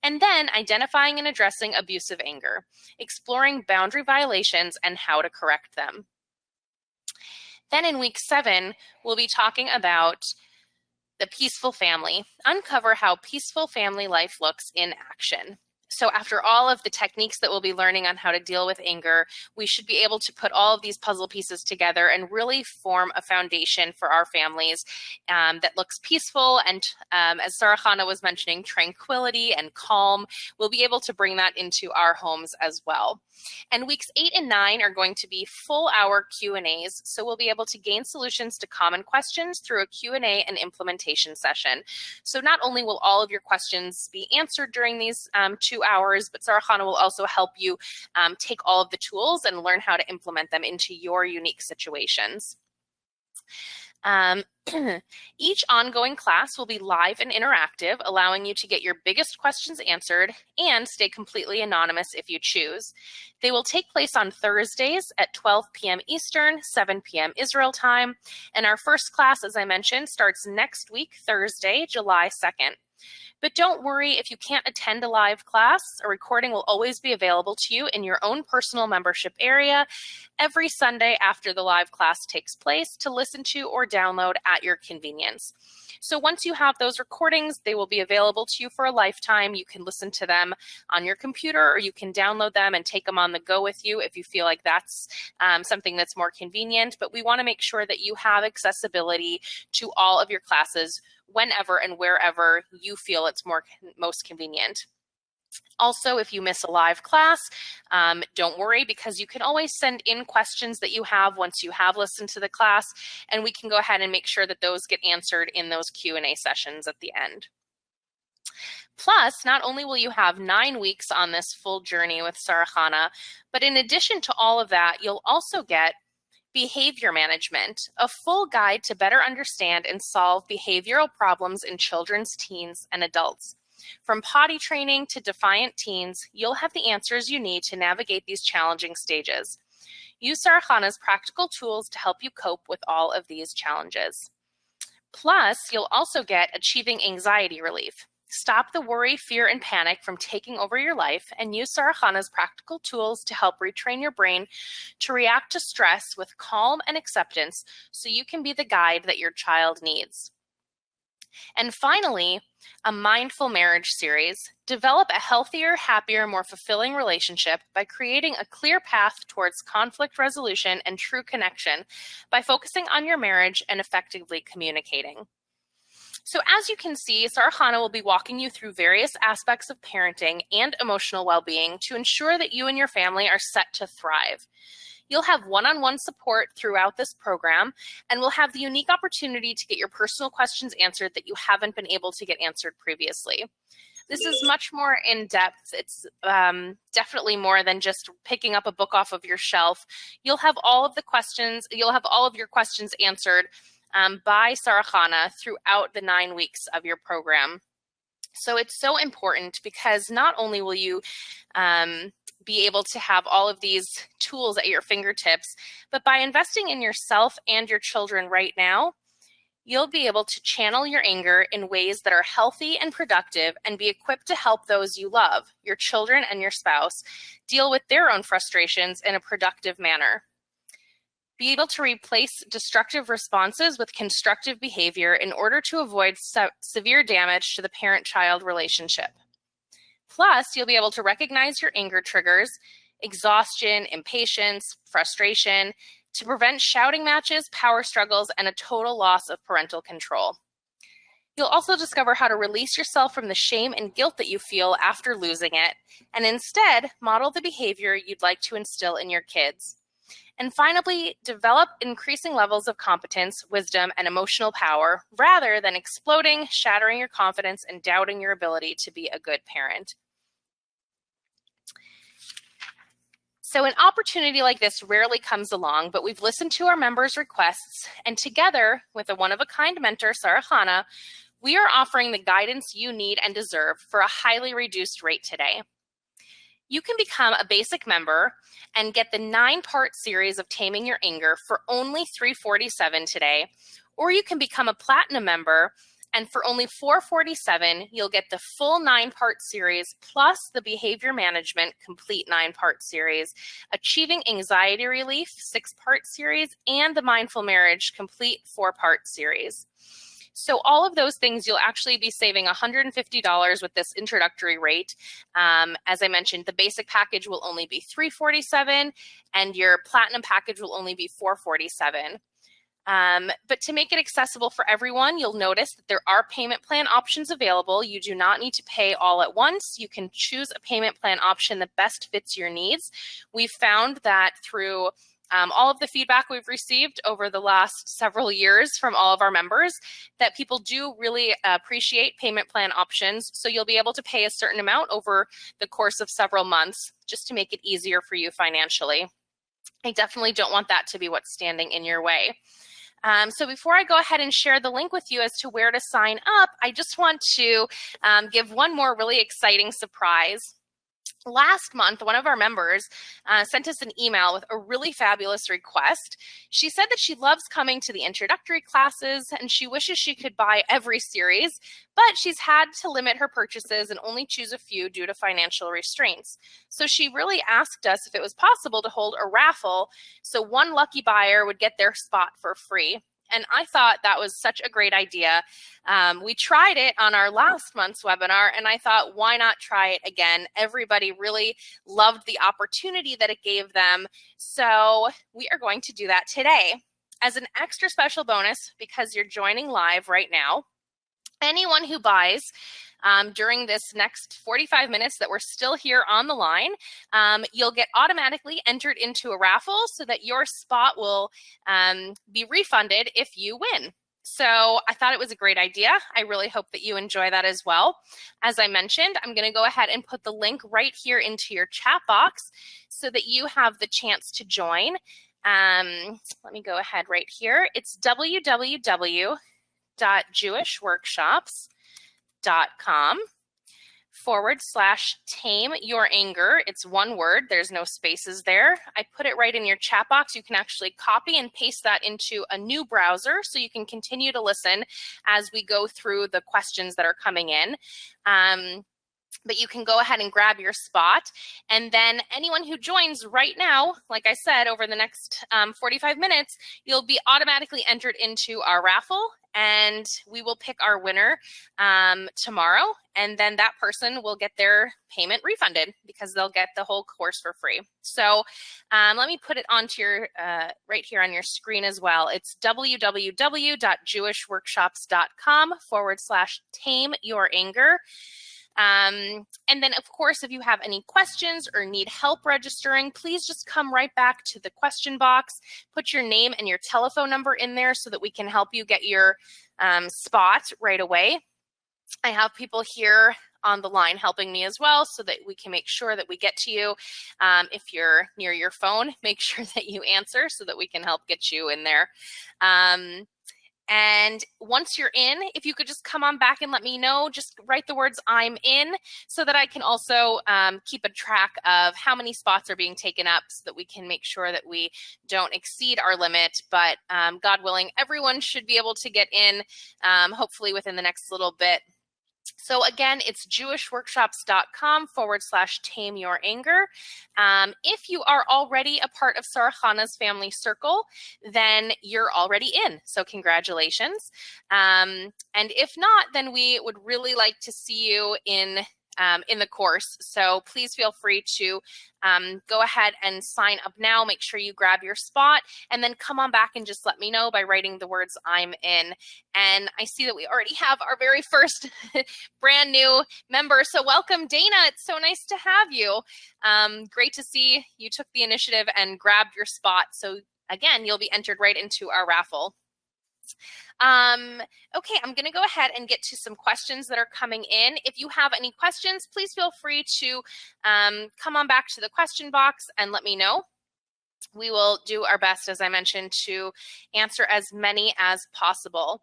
And then identifying and addressing abusive anger, exploring boundary violations and how to correct them. Then in week 7, we'll be talking about the peaceful family. Uncover how peaceful family life looks in action. So after all of the techniques that we'll be learning on how to deal with anger, we should be able to put all of these puzzle pieces together and really form a foundation for our families that looks peaceful and, as Sarah Chana was mentioning, tranquility and calm. We'll be able to bring that into our homes as well. And weeks 8 and 9 are going to be full-hour Q&As, so we'll be able to gain solutions to common questions through a Q&A and implementation session. So not only will all of your questions be answered during these 2 hours, but Sarah Chana will also help you take all of the tools and learn how to implement them into your unique situations. Each ongoing class will be live and interactive, allowing you to get your biggest questions answered and stay completely anonymous if you choose. They will take place on Thursdays at 12 p.m. Eastern, 7 p.m. Israel time. And our first class, as I mentioned, starts next week, Thursday, July 2nd. But don't worry if you can't attend a live class. A recording will always be available to you in your own personal membership area every Sunday after the live class takes place to listen to or download at your convenience. So once you have those recordings, they will be available to you for a lifetime. You can listen to them on your computer, or you can download them and take them on the go with you if you feel like that's something that's more convenient. But we want to make sure that you have accessibility to all of your classes whenever and wherever you feel it's most convenient. Also, if you miss a live class, don't worry, because you can always send in questions that you have once you have listened to the class, and we can go ahead and make sure that those get answered in those Q&A sessions at the end. Plus, not only will you have 9 weeks on this full journey with Sarah Chana, but in addition to all of that, you'll also get behavior management, a full guide to better understand and solve behavioral problems in children's, teens, and adults. From potty training to defiant teens, you'll have the answers you need to navigate these challenging stages. Use Sarah Chana's practical tools to help you cope with all of these challenges. Plus, you'll also get achieving anxiety relief. Stop the worry, fear, and panic from taking over your life, and use Sarah Chana's practical tools to help retrain your brain to react to stress with calm and acceptance so you can be the guide that your child needs. And finally, a mindful marriage series. Develop a healthier, happier, more fulfilling relationship by creating a clear path towards conflict resolution and true connection by focusing on your marriage and effectively communicating. So as you can see, Sarah Chana will be walking you through various aspects of parenting and emotional well-being to ensure that you and your family are set to thrive. You'll have one-on-one support throughout this program, and we'll have the unique opportunity to get your personal questions answered that you haven't been able to get answered previously. This is much more in-depth. It's definitely more than just picking up a book off of your shelf. You'll have all of your questions answered by Sarah Chana throughout the 9 weeks of your program. So it's so important because not only will you be able to have all of these tools at your fingertips, but by investing in yourself and your children right now, you'll be able to channel your anger in ways that are healthy and productive and be equipped to help those you love, your children and your spouse, deal with their own frustrations in a productive manner. Be able to replace destructive responses with constructive behavior in order to avoid severe damage to the parent-child relationship. Plus, you'll be able to recognize your anger triggers, exhaustion, impatience, frustration, to prevent shouting matches, power struggles, and a total loss of parental control. You'll also discover how to release yourself from the shame and guilt that you feel after losing it, and instead model the behavior you'd like to instill in your kids. And finally, develop increasing levels of competence, wisdom, and emotional power rather than exploding, shattering your confidence, and doubting your ability to be a good parent. So an opportunity like this rarely comes along, but we've listened to our members' requests, and together with a one-of-a-kind mentor, Chana, we are offering the guidance you need and deserve for a highly reduced rate today. You can become a basic member and get the 9-part series of Taming Your Anger for only $347 today, or you can become a platinum member, and for only $447, you'll get the full 9-part series plus the behavior management complete 9-part series, achieving anxiety relief 6-part series, and the mindful marriage complete 4-part series. So all of those things, you'll actually be saving $150 with this introductory rate. As I mentioned, the basic package will only be $347, and your platinum package will only be $447. But to make it accessible for everyone, you'll notice that there are payment plan options available. You do not need to pay all at once. You can choose a payment plan option that best fits your needs. We've found that through all of the feedback we've received over the last several years from all of our members, that people do really appreciate payment plan options. So you'll be able to pay a certain amount over the course of several months just to make it easier for you financially. I definitely don't want that to be what's standing in your way. So before I go ahead and share the link with you as to where to sign up, I just want to give one more really exciting surprise. Last month, one of our members sent us an email with a really fabulous request. She said that she loves coming to the introductory classes and she wishes she could buy every series, but she's had to limit her purchases and only choose a few due to financial restraints. So she really asked us if it was possible to hold a raffle so one lucky buyer would get their spot for free. And I thought that was such a great idea. We tried it on our last month's webinar, and I thought, why not try it again? Everybody really loved the opportunity that it gave them. So we are going to do that today. As an extra special bonus, because you're joining live right now, anyone who buys during this next 45 minutes that we're still here on the line, you'll get automatically entered into a raffle so that your spot will be refunded if you win. So I thought it was a great idea. I really hope that you enjoy that as well. As I mentioned, I'm going to go ahead and put the link right here into your chat box so that you have the chance to join. Let me go ahead right here. It's www.jewishworkshops.com/tame your anger. It's one word. There's no spaces there. I put it right in your chat box. You can actually copy and paste that into a new browser so you can continue to listen as we go through the questions that are coming in. But you can go ahead and grab your spot. And then anyone who joins right now, like I said, over the next 45 minutes, you'll be automatically entered into our raffle. And we will pick our winner tomorrow. And then that person will get their payment refunded because they'll get the whole course for free. So let me put it onto your right here on your screen as well. It's www.jewishworkshops.com/tame your anger. And then, of course, if you have any questions or need help registering, please just come right back to the question box, put your name and your telephone number in there so that we can help you get your spot right away. I have people here on the line helping me as well so that we can make sure that we get to you. If you're near your phone, make sure that you answer so that we can help get you in there. And once you're in, if you could just come on back and let me know, just write the words "I'm in" so that I can also keep a track of how many spots are being taken up so that we can make sure that we don't exceed our limit. But God willing, everyone should be able to get in, hopefully within the next little bit. So again, it's jewishworkshops.com/tame your anger. If you are already a part of Sarah Chana's family circle, then you're already in. So congratulations. And if not, then we would really like to see you in the course. So please feel free to go ahead and sign up now. Make sure you grab your spot and then come on back and just let me know by writing the words "I'm in." And I see that we already have our very first brand new member. So welcome, Dana. It's so nice to have you. Great to see you took the initiative and grabbed your spot. So again, you'll be entered right into our raffle. Okay, I'm going to go ahead and get to some questions that are coming in. If you have any questions, please feel free to come on back to the question box and let me know. We will do our best, as I mentioned, to answer as many as possible.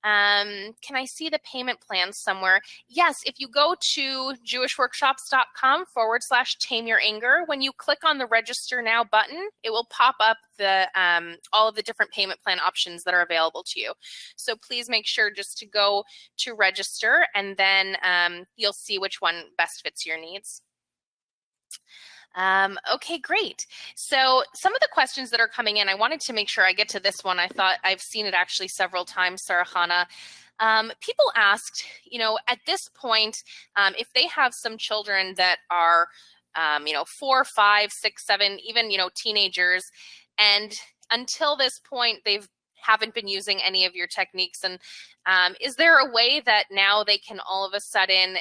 Can I see the payment plan somewhere? Yes, if you go to jewishworkshops.com/tame your anger, when you click on the register now button, it will pop up the all of the different payment plan options that are available to you. So please make sure just to go to register, and then you'll see which one best fits your needs. Okay, great. So some of the questions that are coming in, I wanted to make sure I get to this one. I thought I've seen it actually several times, Sarah Chana. People asked, at this point, if they have some children that are, 4, 5, 6, 7, even, teenagers, and until this point, haven't been using any of your techniques. And is there a way that now they can all of a sudden,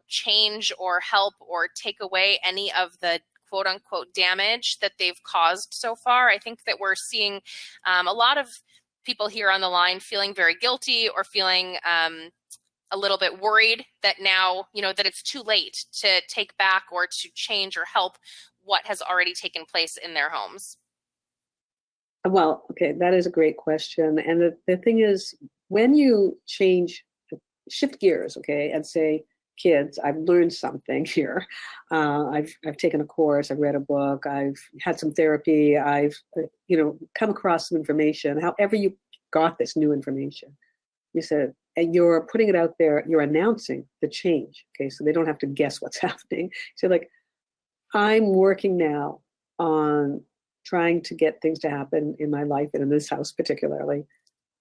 change or help or take away any of the quote unquote damage that they've caused so far? I think that we're seeing a lot of people here on the line feeling very guilty or feeling a little bit worried that now, that it's too late to take back or to change or help what has already taken place in their homes. Well, okay, that is a great question. And the thing is, when you shift gears, okay, and say, kids, I've learned something here. I've taken a course, I've read a book, I've had some therapy, I've come across some information. However you got this new information, you said, and you're putting it out there, you're announcing the change. Okay, so they don't have to guess what's happening. So like, I'm working now on trying to get things to happen in my life and in this house particularly,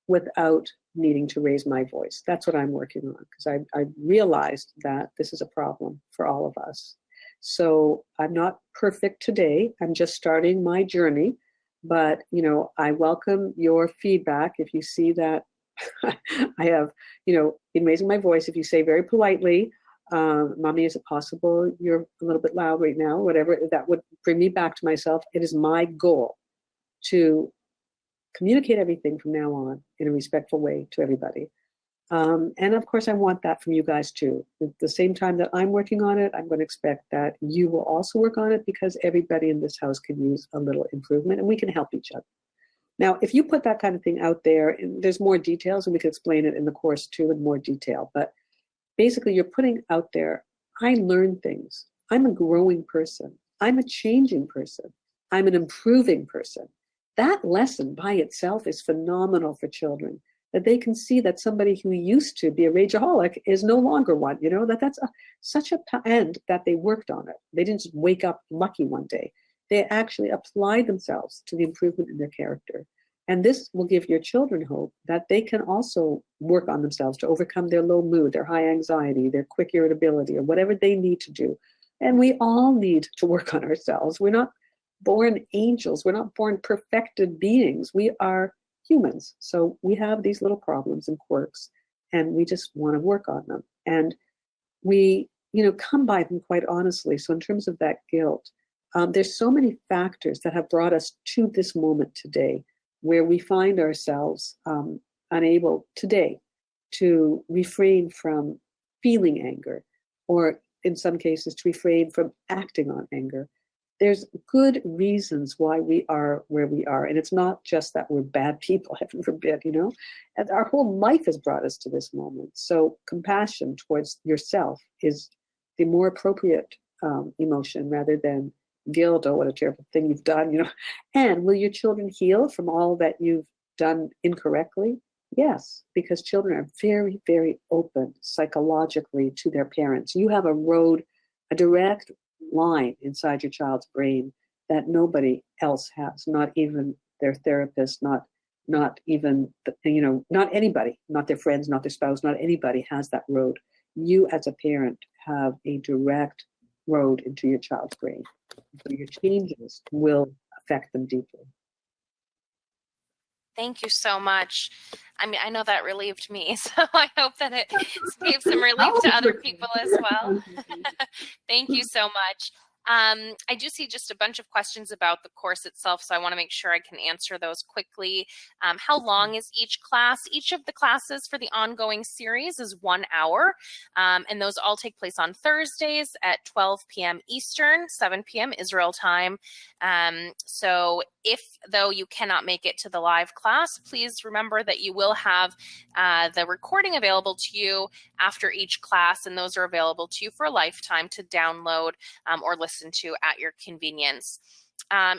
without needing to raise my voice. That's what I'm working on, because I realized that this is a problem for all of us. So I'm not perfect today. I'm just starting my journey, but I welcome your feedback. If you see that I have, in raising my voice, if you say very politely, "Mommy, is it possible you're a little bit loud right now?" Whatever, that would bring me back to myself. It is my goal to communicate everything from now on in a respectful way to everybody. And of course, I want that from you guys too. At the same time that I'm working on it, I'm going to expect that you will also work on it, because everybody in this house can use a little improvement and we can help each other. Now, if you put that kind of thing out there, and there's more details, and we can explain it in the course too in more detail, but basically you're putting out there, I learn things. I'm a growing person. I'm a changing person. I'm an improving person. That lesson by itself is phenomenal for children, that they can see that somebody who used to be a rageaholic is no longer one, that's such a end that they worked on it. They didn't just wake up lucky one day. They actually applied themselves to the improvement in their character. And this will give your children hope that they can also work on themselves to overcome their low mood, their high anxiety, their quick irritability, or whatever they need to do. And we all need to work on ourselves. We're not born angels. We're not born perfected beings. We are humans. So we have these little problems and quirks, and we just want to work on them. And we, come by them quite honestly. So in terms of that guilt, there's so many factors that have brought us to this moment today, where we find ourselves unable today to refrain from feeling anger, or in some cases to refrain from acting on anger. There's good reasons why we are where we are. And it's not just that we're bad people, heaven forbid, And our whole life has brought us to this moment. So compassion towards yourself is the more appropriate emotion, rather than guilt, "Oh, what a terrible thing you've done," And will your children heal from all that you've done incorrectly? Yes, because children are very, very open psychologically to their parents. You have a road, a direct line inside your child's brain that nobody else has, not even their therapist, not even not anybody, not their friends, not their spouse, not anybody has that road. You as a parent have a direct road into your child's brain. So your changes will affect them deeply. Thank you so much. I mean, I know that relieved me, so I hope that it gave some relief to other people as well. Thank you so much. I do see just a bunch of questions about the course itself, so I want to make sure I can answer those quickly. How long is each class? Each of the classes for the ongoing series is 1 hour, and those all take place on Thursdays at 12 p.m. Eastern, 7 p.m. Israel time. So if, though, you cannot make it to the live class, please remember that you will have the recording available to you after each class, and those are available to you for a lifetime to download or listen to at your convenience.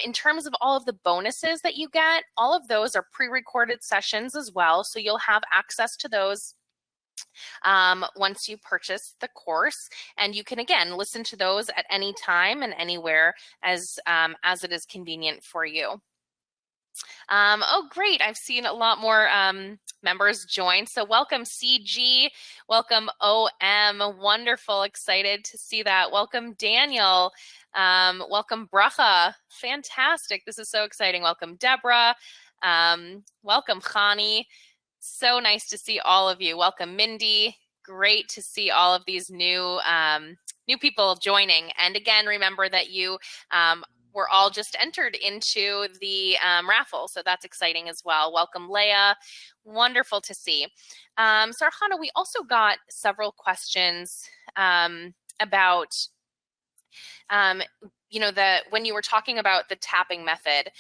In terms of all of the bonuses that you get, all of those are pre-recorded sessions as well, so you'll have access to those once you purchase the course, and you can again listen to those at any time and anywhere as it is convenient for you. Oh, great. I've seen a lot more members join. So welcome CG, welcome OM, wonderful, excited to see that. Welcome Daniel, welcome Bracha, fantastic. This is so exciting. Welcome Deborah, welcome Khani. So nice to see all of you. Welcome Mindy. Great to see all of these new people joining. And again, remember that you were all just entered into the raffle, so that's exciting as well. Welcome Leah. Wonderful to see. Sarhana, we also got several questions about when you were talking about the tapping method.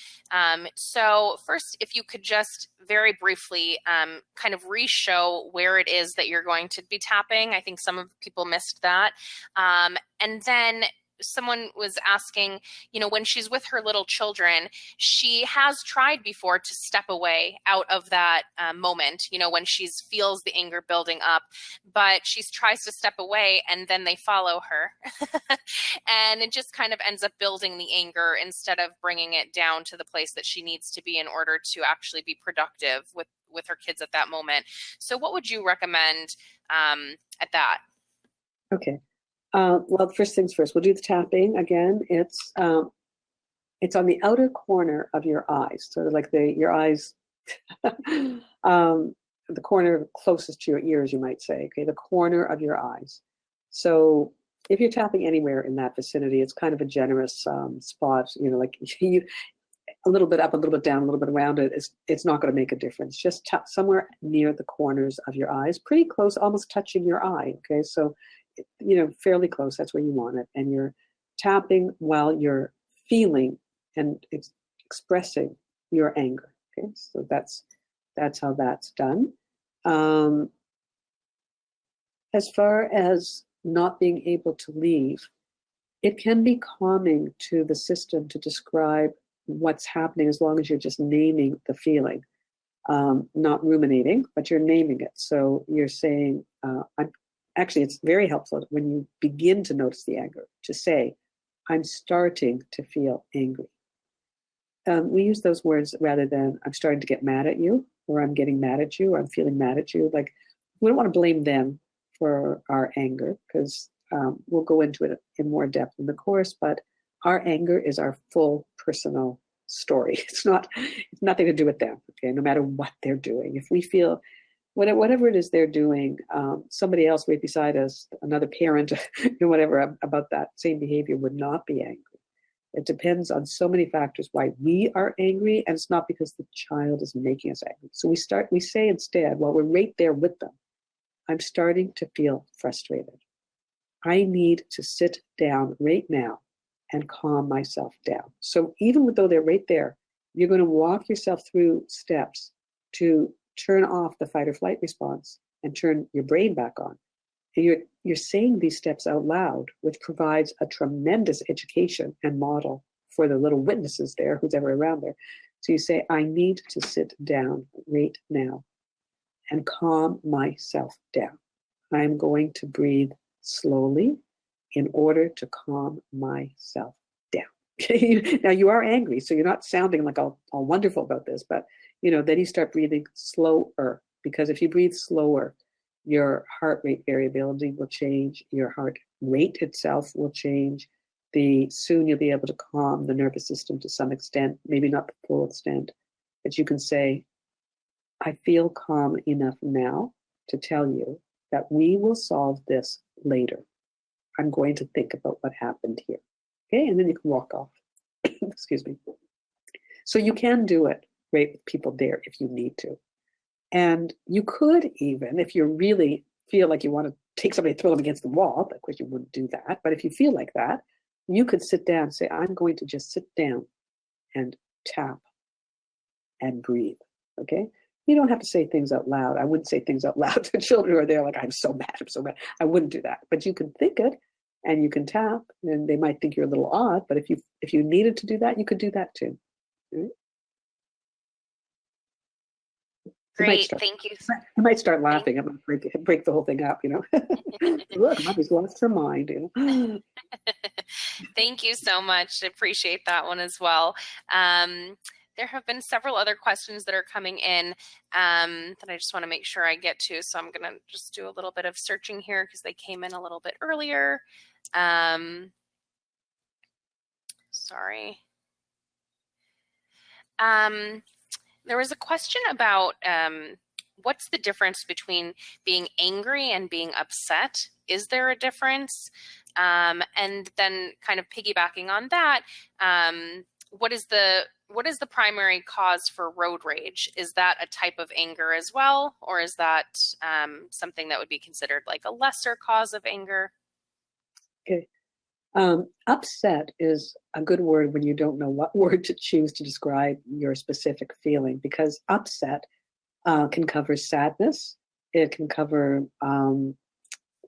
So first, if you could just very briefly kind of re-show where it is that you're going to be tapping. I think some of people missed that. And then someone was asking, when she's with her little children, she has tried before to step away out of that moment, when she feels the anger building up, but she tries to step away and then they follow her. And it just kind of ends up building the anger instead of bringing it down to the place that she needs to be in order to actually be productive with her kids at that moment. So what would you recommend at that? Okay. Well, first things first, we'll do the tapping again. It's on the outer corner of your eyes, sort of like your eyes, the corner closest to your ears, you might say. Okay, the corner of your eyes. So if you're tapping anywhere in that vicinity, it's kind of a generous spot. Like you, a little bit up, a little bit down, a little bit around it. It's not going to make a difference. Just tap somewhere near the corners of your eyes, pretty close, almost touching your eye. Okay, so fairly close, that's where you want it. And you're tapping while you're feeling and expressing your anger. Okay, so that's how that's done. As far as not being able to leave, it can be calming to the system to describe what's happening as long as you're just naming the feeling. Not ruminating, but you're naming it. So you're saying, Actually, it's very helpful when you begin to notice the anger to say, I'm starting to feel angry. We use those words rather than I'm starting to get mad at you, or I'm getting mad at you, or I'm feeling mad at you. Like, we don't want to blame them for our anger, because we'll go into it in more depth in the course, but our anger is our full personal story. It's nothing to do with them, okay, no matter what they're doing. If we feel whatever it is they're doing, somebody else right beside us, another parent, whatever, about that same behavior would not be angry. It depends on so many factors why we are angry, and it's not because the child is making us angry. So we say instead, while we're right there with them, I'm starting to feel frustrated. I need to sit down right now and calm myself down. So even though they're right there, you're going to walk yourself through steps to turn off the fight or flight response and turn your brain back on. And you're saying these steps out loud, which provides a tremendous education and model for the little witnesses there, who's ever around there. So you say, I need to sit down right now. and calm myself down. I'm going to breathe slowly in order to calm myself down. Now you are angry, so you're not sounding like all wonderful about this, but then you start breathing slower, because if you breathe slower, your heart rate variability will change, your heart rate itself will change. Soon you'll be able to calm the nervous system to some extent, maybe not the full extent, but you can say, I feel calm enough now to tell you that we will solve this later. I'm going to think about what happened here. Okay, and then you can walk off. Excuse me. So you can do it right with people there if you need to. And you could even, if you really feel like you want to take somebody and throw them against the wall, of course you wouldn't do that, but if you feel like that, you could sit down and say, I'm going to just sit down and tap and breathe, okay? You don't have to say things out loud. I wouldn't say things out loud to children who are there like, I'm so mad, I'm so mad. I wouldn't do that. But you can think it and you can tap, and they might think you're a little odd, but if you needed to do that, you could do that too. Right? Great, thank you. I might start laughing. I might break the whole thing up, Look, Mommy's lost her mind, Thank you so much. I appreciate that one as well. There have been several other questions that are coming in that I just want to make sure I get to. So I'm going to just do a little bit of searching here because they came in a little bit earlier. Sorry. There was a question about what's the difference between being angry and being upset? Is there a difference? And then kind of piggybacking on that, what is the primary cause for road rage? Is that a type of anger as well? Or is that something that would be considered like a lesser cause of anger? Okay. Upset is a good word when you don't know what word to choose to describe your specific feeling, because upset can cover sadness, it can cover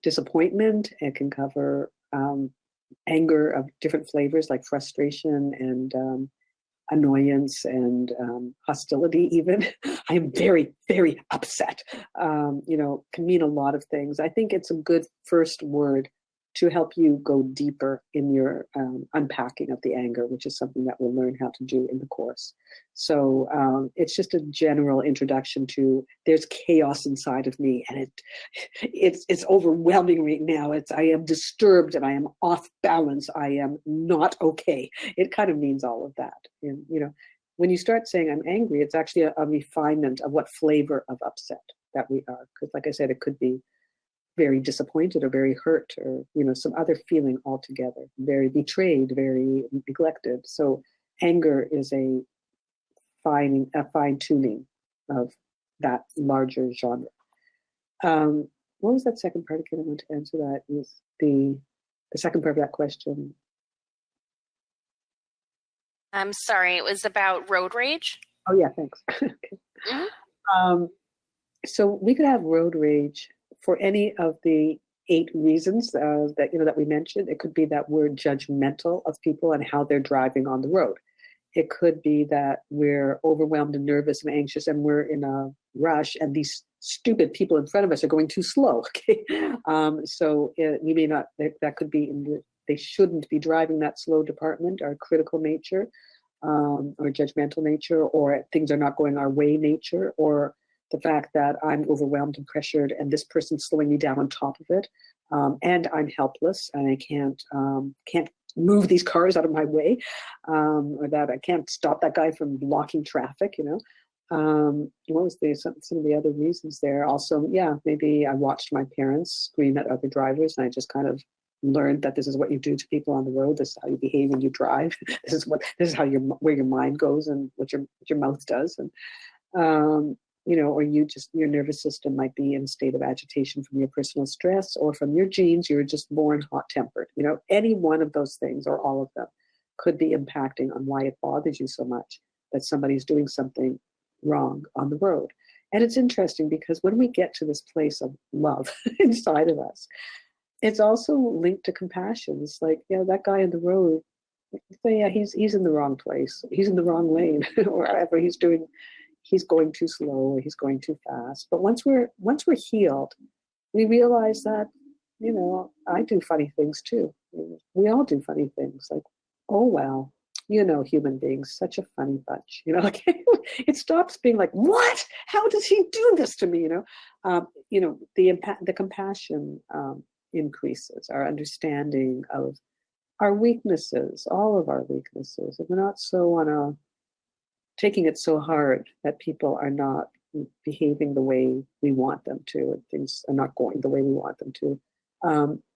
disappointment, it can cover anger of different flavors like frustration and annoyance and hostility even. I am very, very upset. Can mean a lot of things. I think it's a good first word to help you go deeper in your unpacking of the anger, which is something that we'll learn how to do in the course. So it's just a general introduction to there's chaos inside of me, and it's overwhelming right now. I am disturbed and I am off balance. I am not okay. It kind of means all of that. And when you start saying I'm angry, it's actually a refinement of what flavor of upset that we are. Because like I said, it could be very disappointed or very hurt or some other feeling altogether, very betrayed, very neglected. So anger is a fine tuning of that larger genre. What was that second part? I want to answer that. Is the second part of that question? I'm sorry, it was about road rage. Oh yeah, thanks. Okay. Mm-hmm. So we could have road rage for any of the 8 reasons that we mentioned. It could be that we're judgmental of people and how they're driving on the road. It could be that we're overwhelmed and nervous and anxious and we're in a rush and these stupid people in front of us are going too slow. Okay, we may not. That could be they shouldn't be driving that slow department, our critical nature, or judgmental nature, or things are not going our way nature, or the fact that I'm overwhelmed and pressured and this person's slowing me down on top of it, and I'm helpless and I can't move these cars out of my way, or that I can't stop that guy from blocking traffic. What was some of the other reasons there? Also, maybe I watched my parents scream at other drivers and I just kind of learned that this is what you do to people on the road. This is how you behave when you drive. This is how where your mind goes and what your mouth does. And or your nervous system might be in a state of agitation from your personal stress or from your genes. You're just born hot-tempered. Any one of those things or all of them could be impacting on why it bothers you so much that somebody's doing something wrong on the road. And it's interesting because when we get to this place of love inside of us, it's also linked to compassion. It's like, that guy on the road, he's in the wrong place. He's in the wrong lane or whatever he's doing. he's going too slow or he's going too fast. But once we're healed, we realize that, I do funny things too. We all do funny things. Like, oh well, human beings, such a funny bunch. Like it stops being like, what? How does he do this to me? The compassion increases, our understanding of our weaknesses, all of our weaknesses, and we're not so taking it so hard that people are not behaving the way we want them to, and things are not going the way we want them to.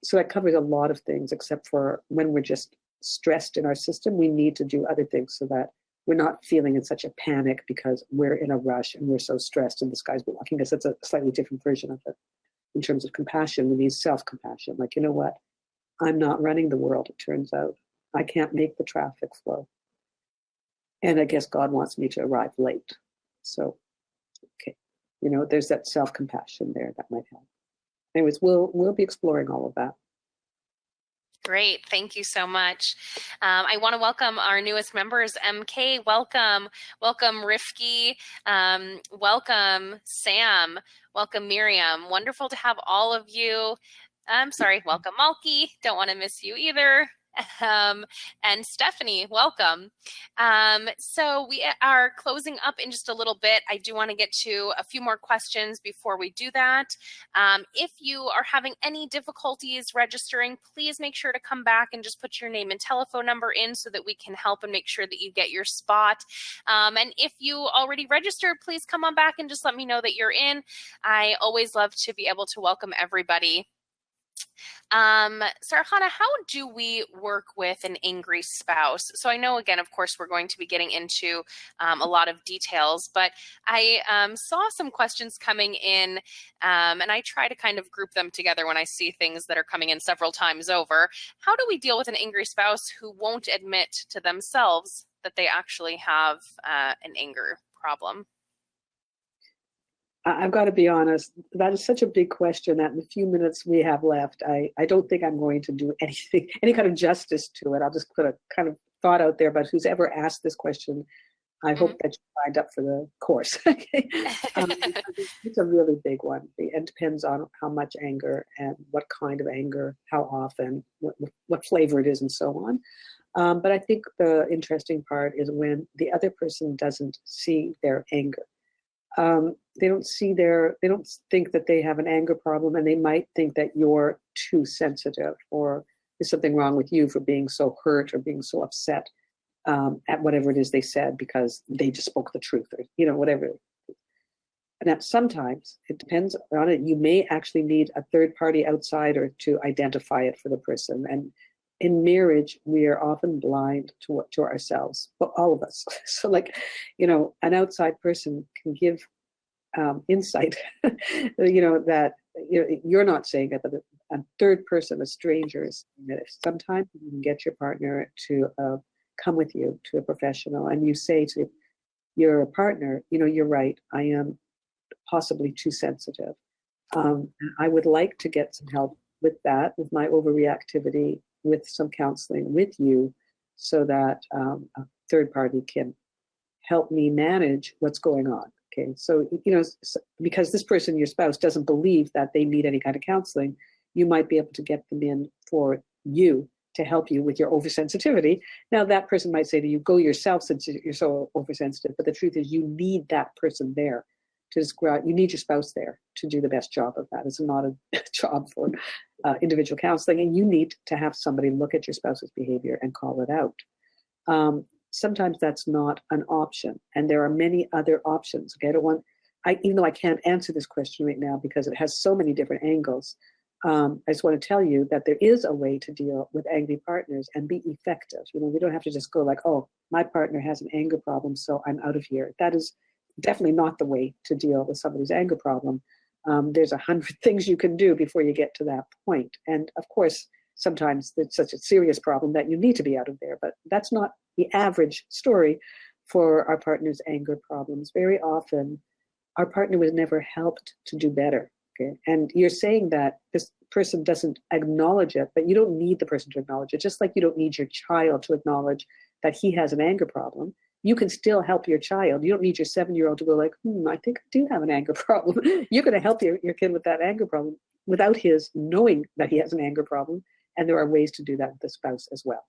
So that covers a lot of things, except for when we're just stressed in our system, we need to do other things so that we're not feeling in such a panic because we're in a rush and we're so stressed and this guy's blocking us. It's a slightly different version of it. In terms of compassion, we need self-compassion. Like, you know what? I'm not running the world, it turns out. I can't make the traffic flow. And I guess God wants me to arrive late. So, okay. There's that self-compassion there that might help. Anyways, we'll be exploring all of that. Great. Thank you so much. I want to welcome our newest members, MK. Welcome. Welcome, Rifki. Welcome, Sam. Welcome, Miriam. Wonderful to have all of you. Welcome, Malky. Don't want to miss you either. And Stephanie, welcome. So we are closing up in just a little bit. I do want to get to a few more questions before we do that. If you are having any difficulties registering, please make sure to come back and just put your name and telephone number in so that we can help and make sure that you get your spot. And if you already registered, please come on back and just let me know that you're in. I always love to be able to welcome everybody. Sarahana, how do we work with an angry spouse? So I know, again, of course, we're going to be getting into a lot of details, but I saw some questions coming in, and I try to kind of group them together when I see things that are coming in several times over. How do we deal with an angry spouse who won't admit to themselves that they actually have an anger problem? I've got to be honest, that is such a big question that in the few minutes we have left, I don't think I'm going to do any kind of justice to it. I'll just put a kind of thought out there, but who's ever asked this question, I hope that you signed up for the course. It's a really big one. It depends on how much anger and what kind of anger, how often, what flavor it is, and so on. But I think the interesting part is when the other person doesn't see their anger. They don't think that they have an anger problem, and they might think that you're too sensitive or there's something wrong with you for being so hurt or being so upset at whatever it is they said because they just spoke the truth or, whatever. And that sometimes it depends on it. You may actually need a third party outsider to identify it for the person. And in marriage, we are often blind to ourselves, but all of us. So an outside person can give insight, that you're not saying it, but a third person, a stranger, is saying it. Sometimes you can get your partner to come with you to a professional, and you say to your partner, you're right, I am possibly too sensitive. I would like to get some help with that, with my overreactivity, with some counseling with you, so that a third party can help me manage what's going on. Okay, so, because this person, your spouse, doesn't believe that they need any kind of counseling, you might be able to get them in for you to help you with your oversensitivity. Now, that person might say to you, go yourself since you're so oversensitive, but the truth is you need that person there to describe, you need your spouse there to do the best job of that. It's not a job for individual counseling, and you need to have somebody look at your spouse's behavior and call it out. Sometimes that's not an option, and there are many other options. Okay, even though I can't answer this question right now because it has so many different angles, I just want to tell you that there is a way to deal with angry partners and be effective. We don't have to just go like, oh, my partner has an anger problem, so I'm out of here. That is definitely not the way to deal with somebody's anger problem. There's 100 things you can do before you get to that point. And of course, sometimes it's such a serious problem that you need to be out of there, but that's not the average story for our partner's anger problems. Very often, our partner was never helped to do better. Okay, and you're saying that this person doesn't acknowledge it, but you don't need the person to acknowledge it. Just like you don't need your child to acknowledge that he has an anger problem, you can still help your child. You don't need your 7-year-old to go like, I think I do have an anger problem. You're going to help your kid with that anger problem without his knowing that he has an anger problem. And there are ways to do that with the spouse as well.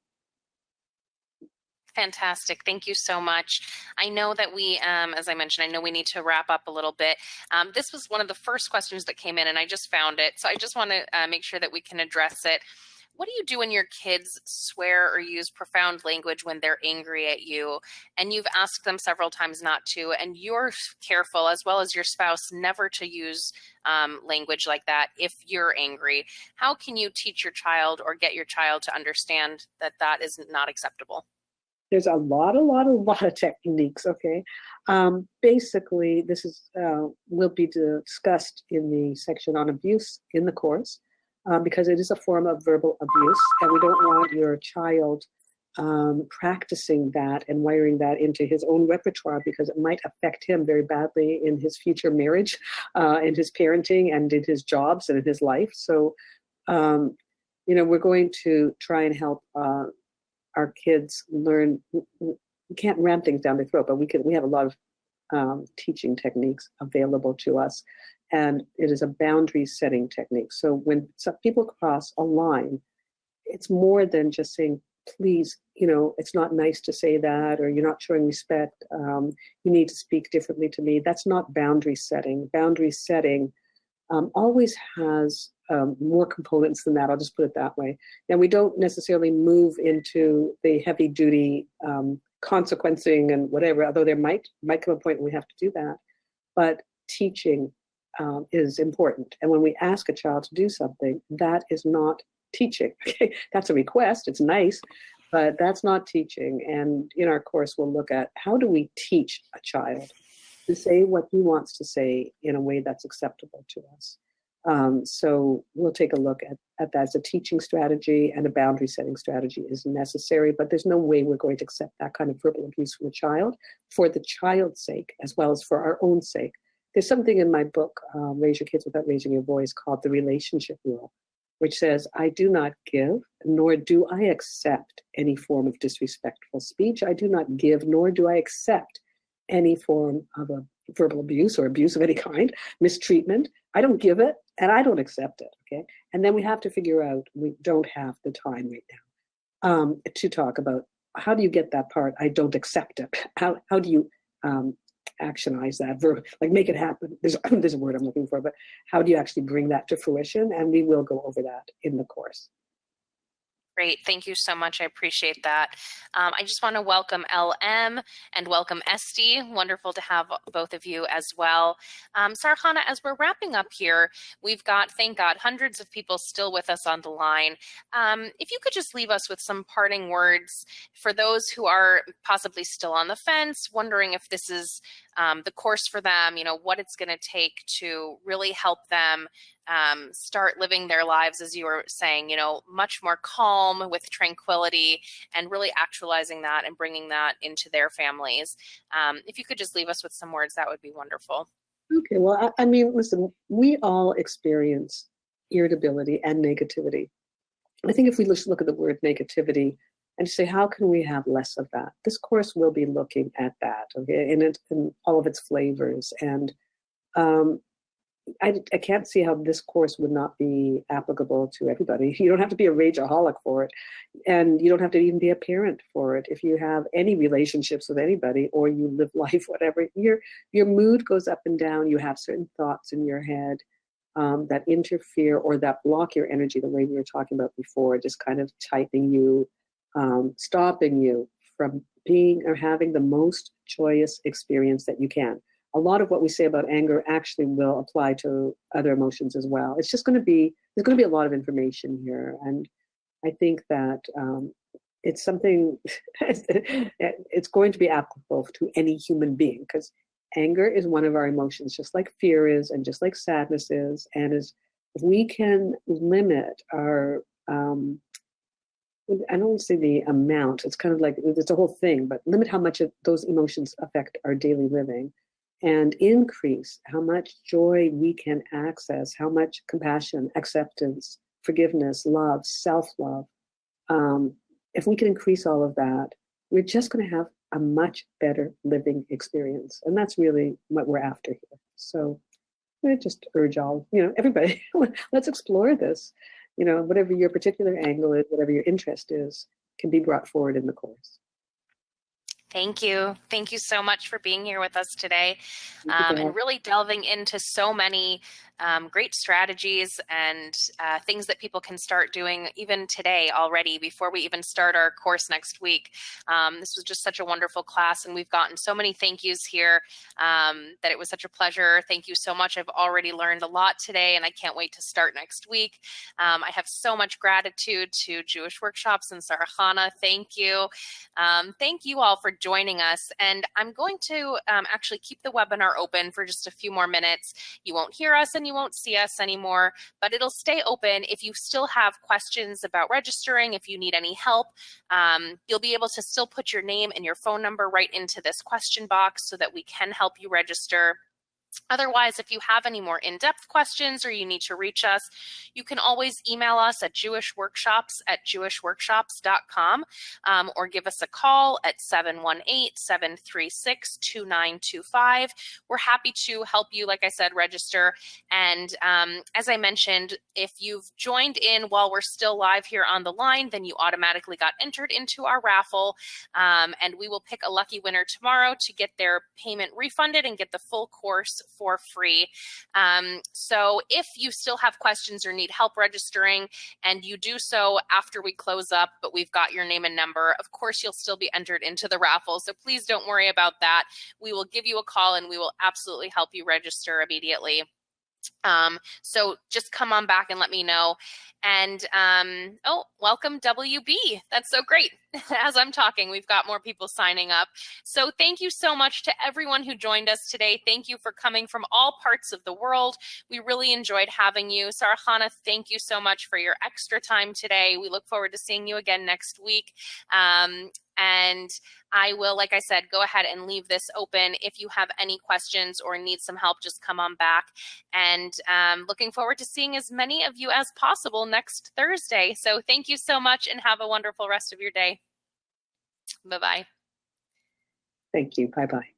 Fantastic. Thank you so much. I know that we, as I mentioned, I know we need to wrap up a little bit. This was one of the first questions that came in, and I just found it. So I just want to make sure that we can address it. What do you do when your kids swear or use profound language when they're angry at you, and you've asked them several times not to, and you're careful, as well as your spouse, never to use language like that if you're angry? How can you teach your child or get your child to understand that that is not acceptable? There's a lot of techniques, okay? Basically, this is will be discussed in the section on abuse in the course, because it is a form of verbal abuse, and we don't want your child practicing that and wiring that into his own repertoire, because it might affect him very badly in his future marriage, in his parenting, and in his jobs and in his life. So, we're going to try and help our kids learn. We can't ram things down their throat, but we have a lot of teaching techniques available to us, and it is a boundary setting technique. So when some people cross a line, it's more than just saying, please, it's not nice to say that, or you're not showing respect, you need to speak differently to me. That's not boundary setting. Boundary setting always has more components than that. I'll just put it that way. And we don't necessarily move into the heavy duty consequencing and whatever, although there might come a point when we have to do that. But teaching is important. And when we ask a child to do something, that is not teaching. That's a request. It's nice, but that's not teaching. And in our course, we'll look at how do we teach a child to say what he wants to say in a way that's acceptable to us. So we'll take a look at that as a teaching strategy, and a boundary setting strategy is necessary, but there's no way we're going to accept that kind of verbal abuse from a child for the child's sake, as well as for our own sake. There's something in my book, Raise Your Kids Without Raising Your Voice, called the relationship rule, which says, I do not give, nor do I accept any form of disrespectful speech. I do not give, nor do I accept any form of a verbal abuse or abuse of any kind, mistreatment. I don't give it, and I don't accept it, okay? And then we have to figure out, we don't have the time right now to talk about how do you get that part, I don't accept it. How do you actionize that verb, like make it happen? There's a word I'm looking for, but how do you actually bring that to fruition? And we will go over that in the course. Great. Thank you so much. I appreciate that. I just want to welcome LM and welcome Esty. Wonderful to have both of you as well. Sarhana, as we're wrapping up here, we've got, thank God, hundreds of people still with us on the line. If you could just leave us with some parting words for those who are possibly still on the fence, wondering if this is the course for them, what it's going to take to really help them start living their lives, as you were saying, much more calm, with tranquility, and really actualizing that and bringing that into their families. If you could just leave us with some words, that would be wonderful. Okay, well, I mean, listen, we all experience irritability and negativity. I think if we just look at the word negativity and say, how can we have less of that? This course will be looking at that, okay, in all of its flavors. And I can't see how this course would not be applicable to everybody. You don't have to be a rageaholic for it, and you don't have to even be a parent for it. If you have any relationships with anybody, or you live life, whatever, your mood goes up and down. You have certain thoughts in your head that interfere or that block your energy, the way we were talking about before, just kind of tightening you, stopping you from being or having the most joyous experience that you can. A lot of what we say about anger actually will apply to other emotions as well. It's just there's going to be a lot of information here. And I think that it's something, it's going to be applicable to any human being, because anger is one of our emotions, just like fear is, and just like sadness is. And if we can limit our, I don't want to say the amount, it's kind of like, it's a whole thing, but limit how much of those emotions affect our daily living, and increase how much joy we can access, how much compassion, acceptance, forgiveness, love, self-love. If we can increase all of that, we're just going to have a much better living experience. And that's really what we're after here. So I just urge all, everybody, let's explore this. Whatever your particular angle is, whatever your interest is, can be brought forward in the course. Thank you. Thank you so much for being here with us today, and really delving into so many great strategies and things that people can start doing even today already before we even start our course next week. This was just such a wonderful class, and we've gotten so many thank yous here that it was such a pleasure. Thank you so much. I've already learned a lot today, and I can't wait to start next week. I have so much gratitude to Jewish Workshops and Sarah Chana. Thank you. Thank you all for joining us. And I'm going to actually keep the webinar open for just a few more minutes. You won't hear us and you won't see us anymore, but it'll stay open. If you still have questions about registering, if you need any help, you'll be able to still put your name and your phone number right into this question box so that we can help you register. Otherwise, if you have any more in-depth questions or you need to reach us, you can always email us at jewishworkshops@jewishworkshops.com or give us a call at 718-736-2925. We're happy to help you, like I said, register. And as I mentioned, if you've joined in while we're still live here on the line, then you automatically got entered into our raffle. And we will pick a lucky winner tomorrow to get their payment refunded and get the full course for free. So if you still have questions or need help registering and you do so after we close up, but we've got your name and number, of course, you'll still be entered into the raffle. So please don't worry about that. We will give you a call and we will absolutely help you register immediately. So just come on back and let me know. And, oh, welcome WB. That's so great. As I'm talking, we've got more people signing up. So thank you so much to everyone who joined us today. Thank you for coming from all parts of the world. We really enjoyed having you. Sarah Chana, thank you so much for your extra time today. We look forward to seeing you again next week. And I will, like I said, go ahead and leave this open. If you have any questions or need some help, just come on back. And looking forward to seeing as many of you as possible next Thursday. So thank you so much and have a wonderful rest of your day. Bye-bye. Thank you. Bye-bye.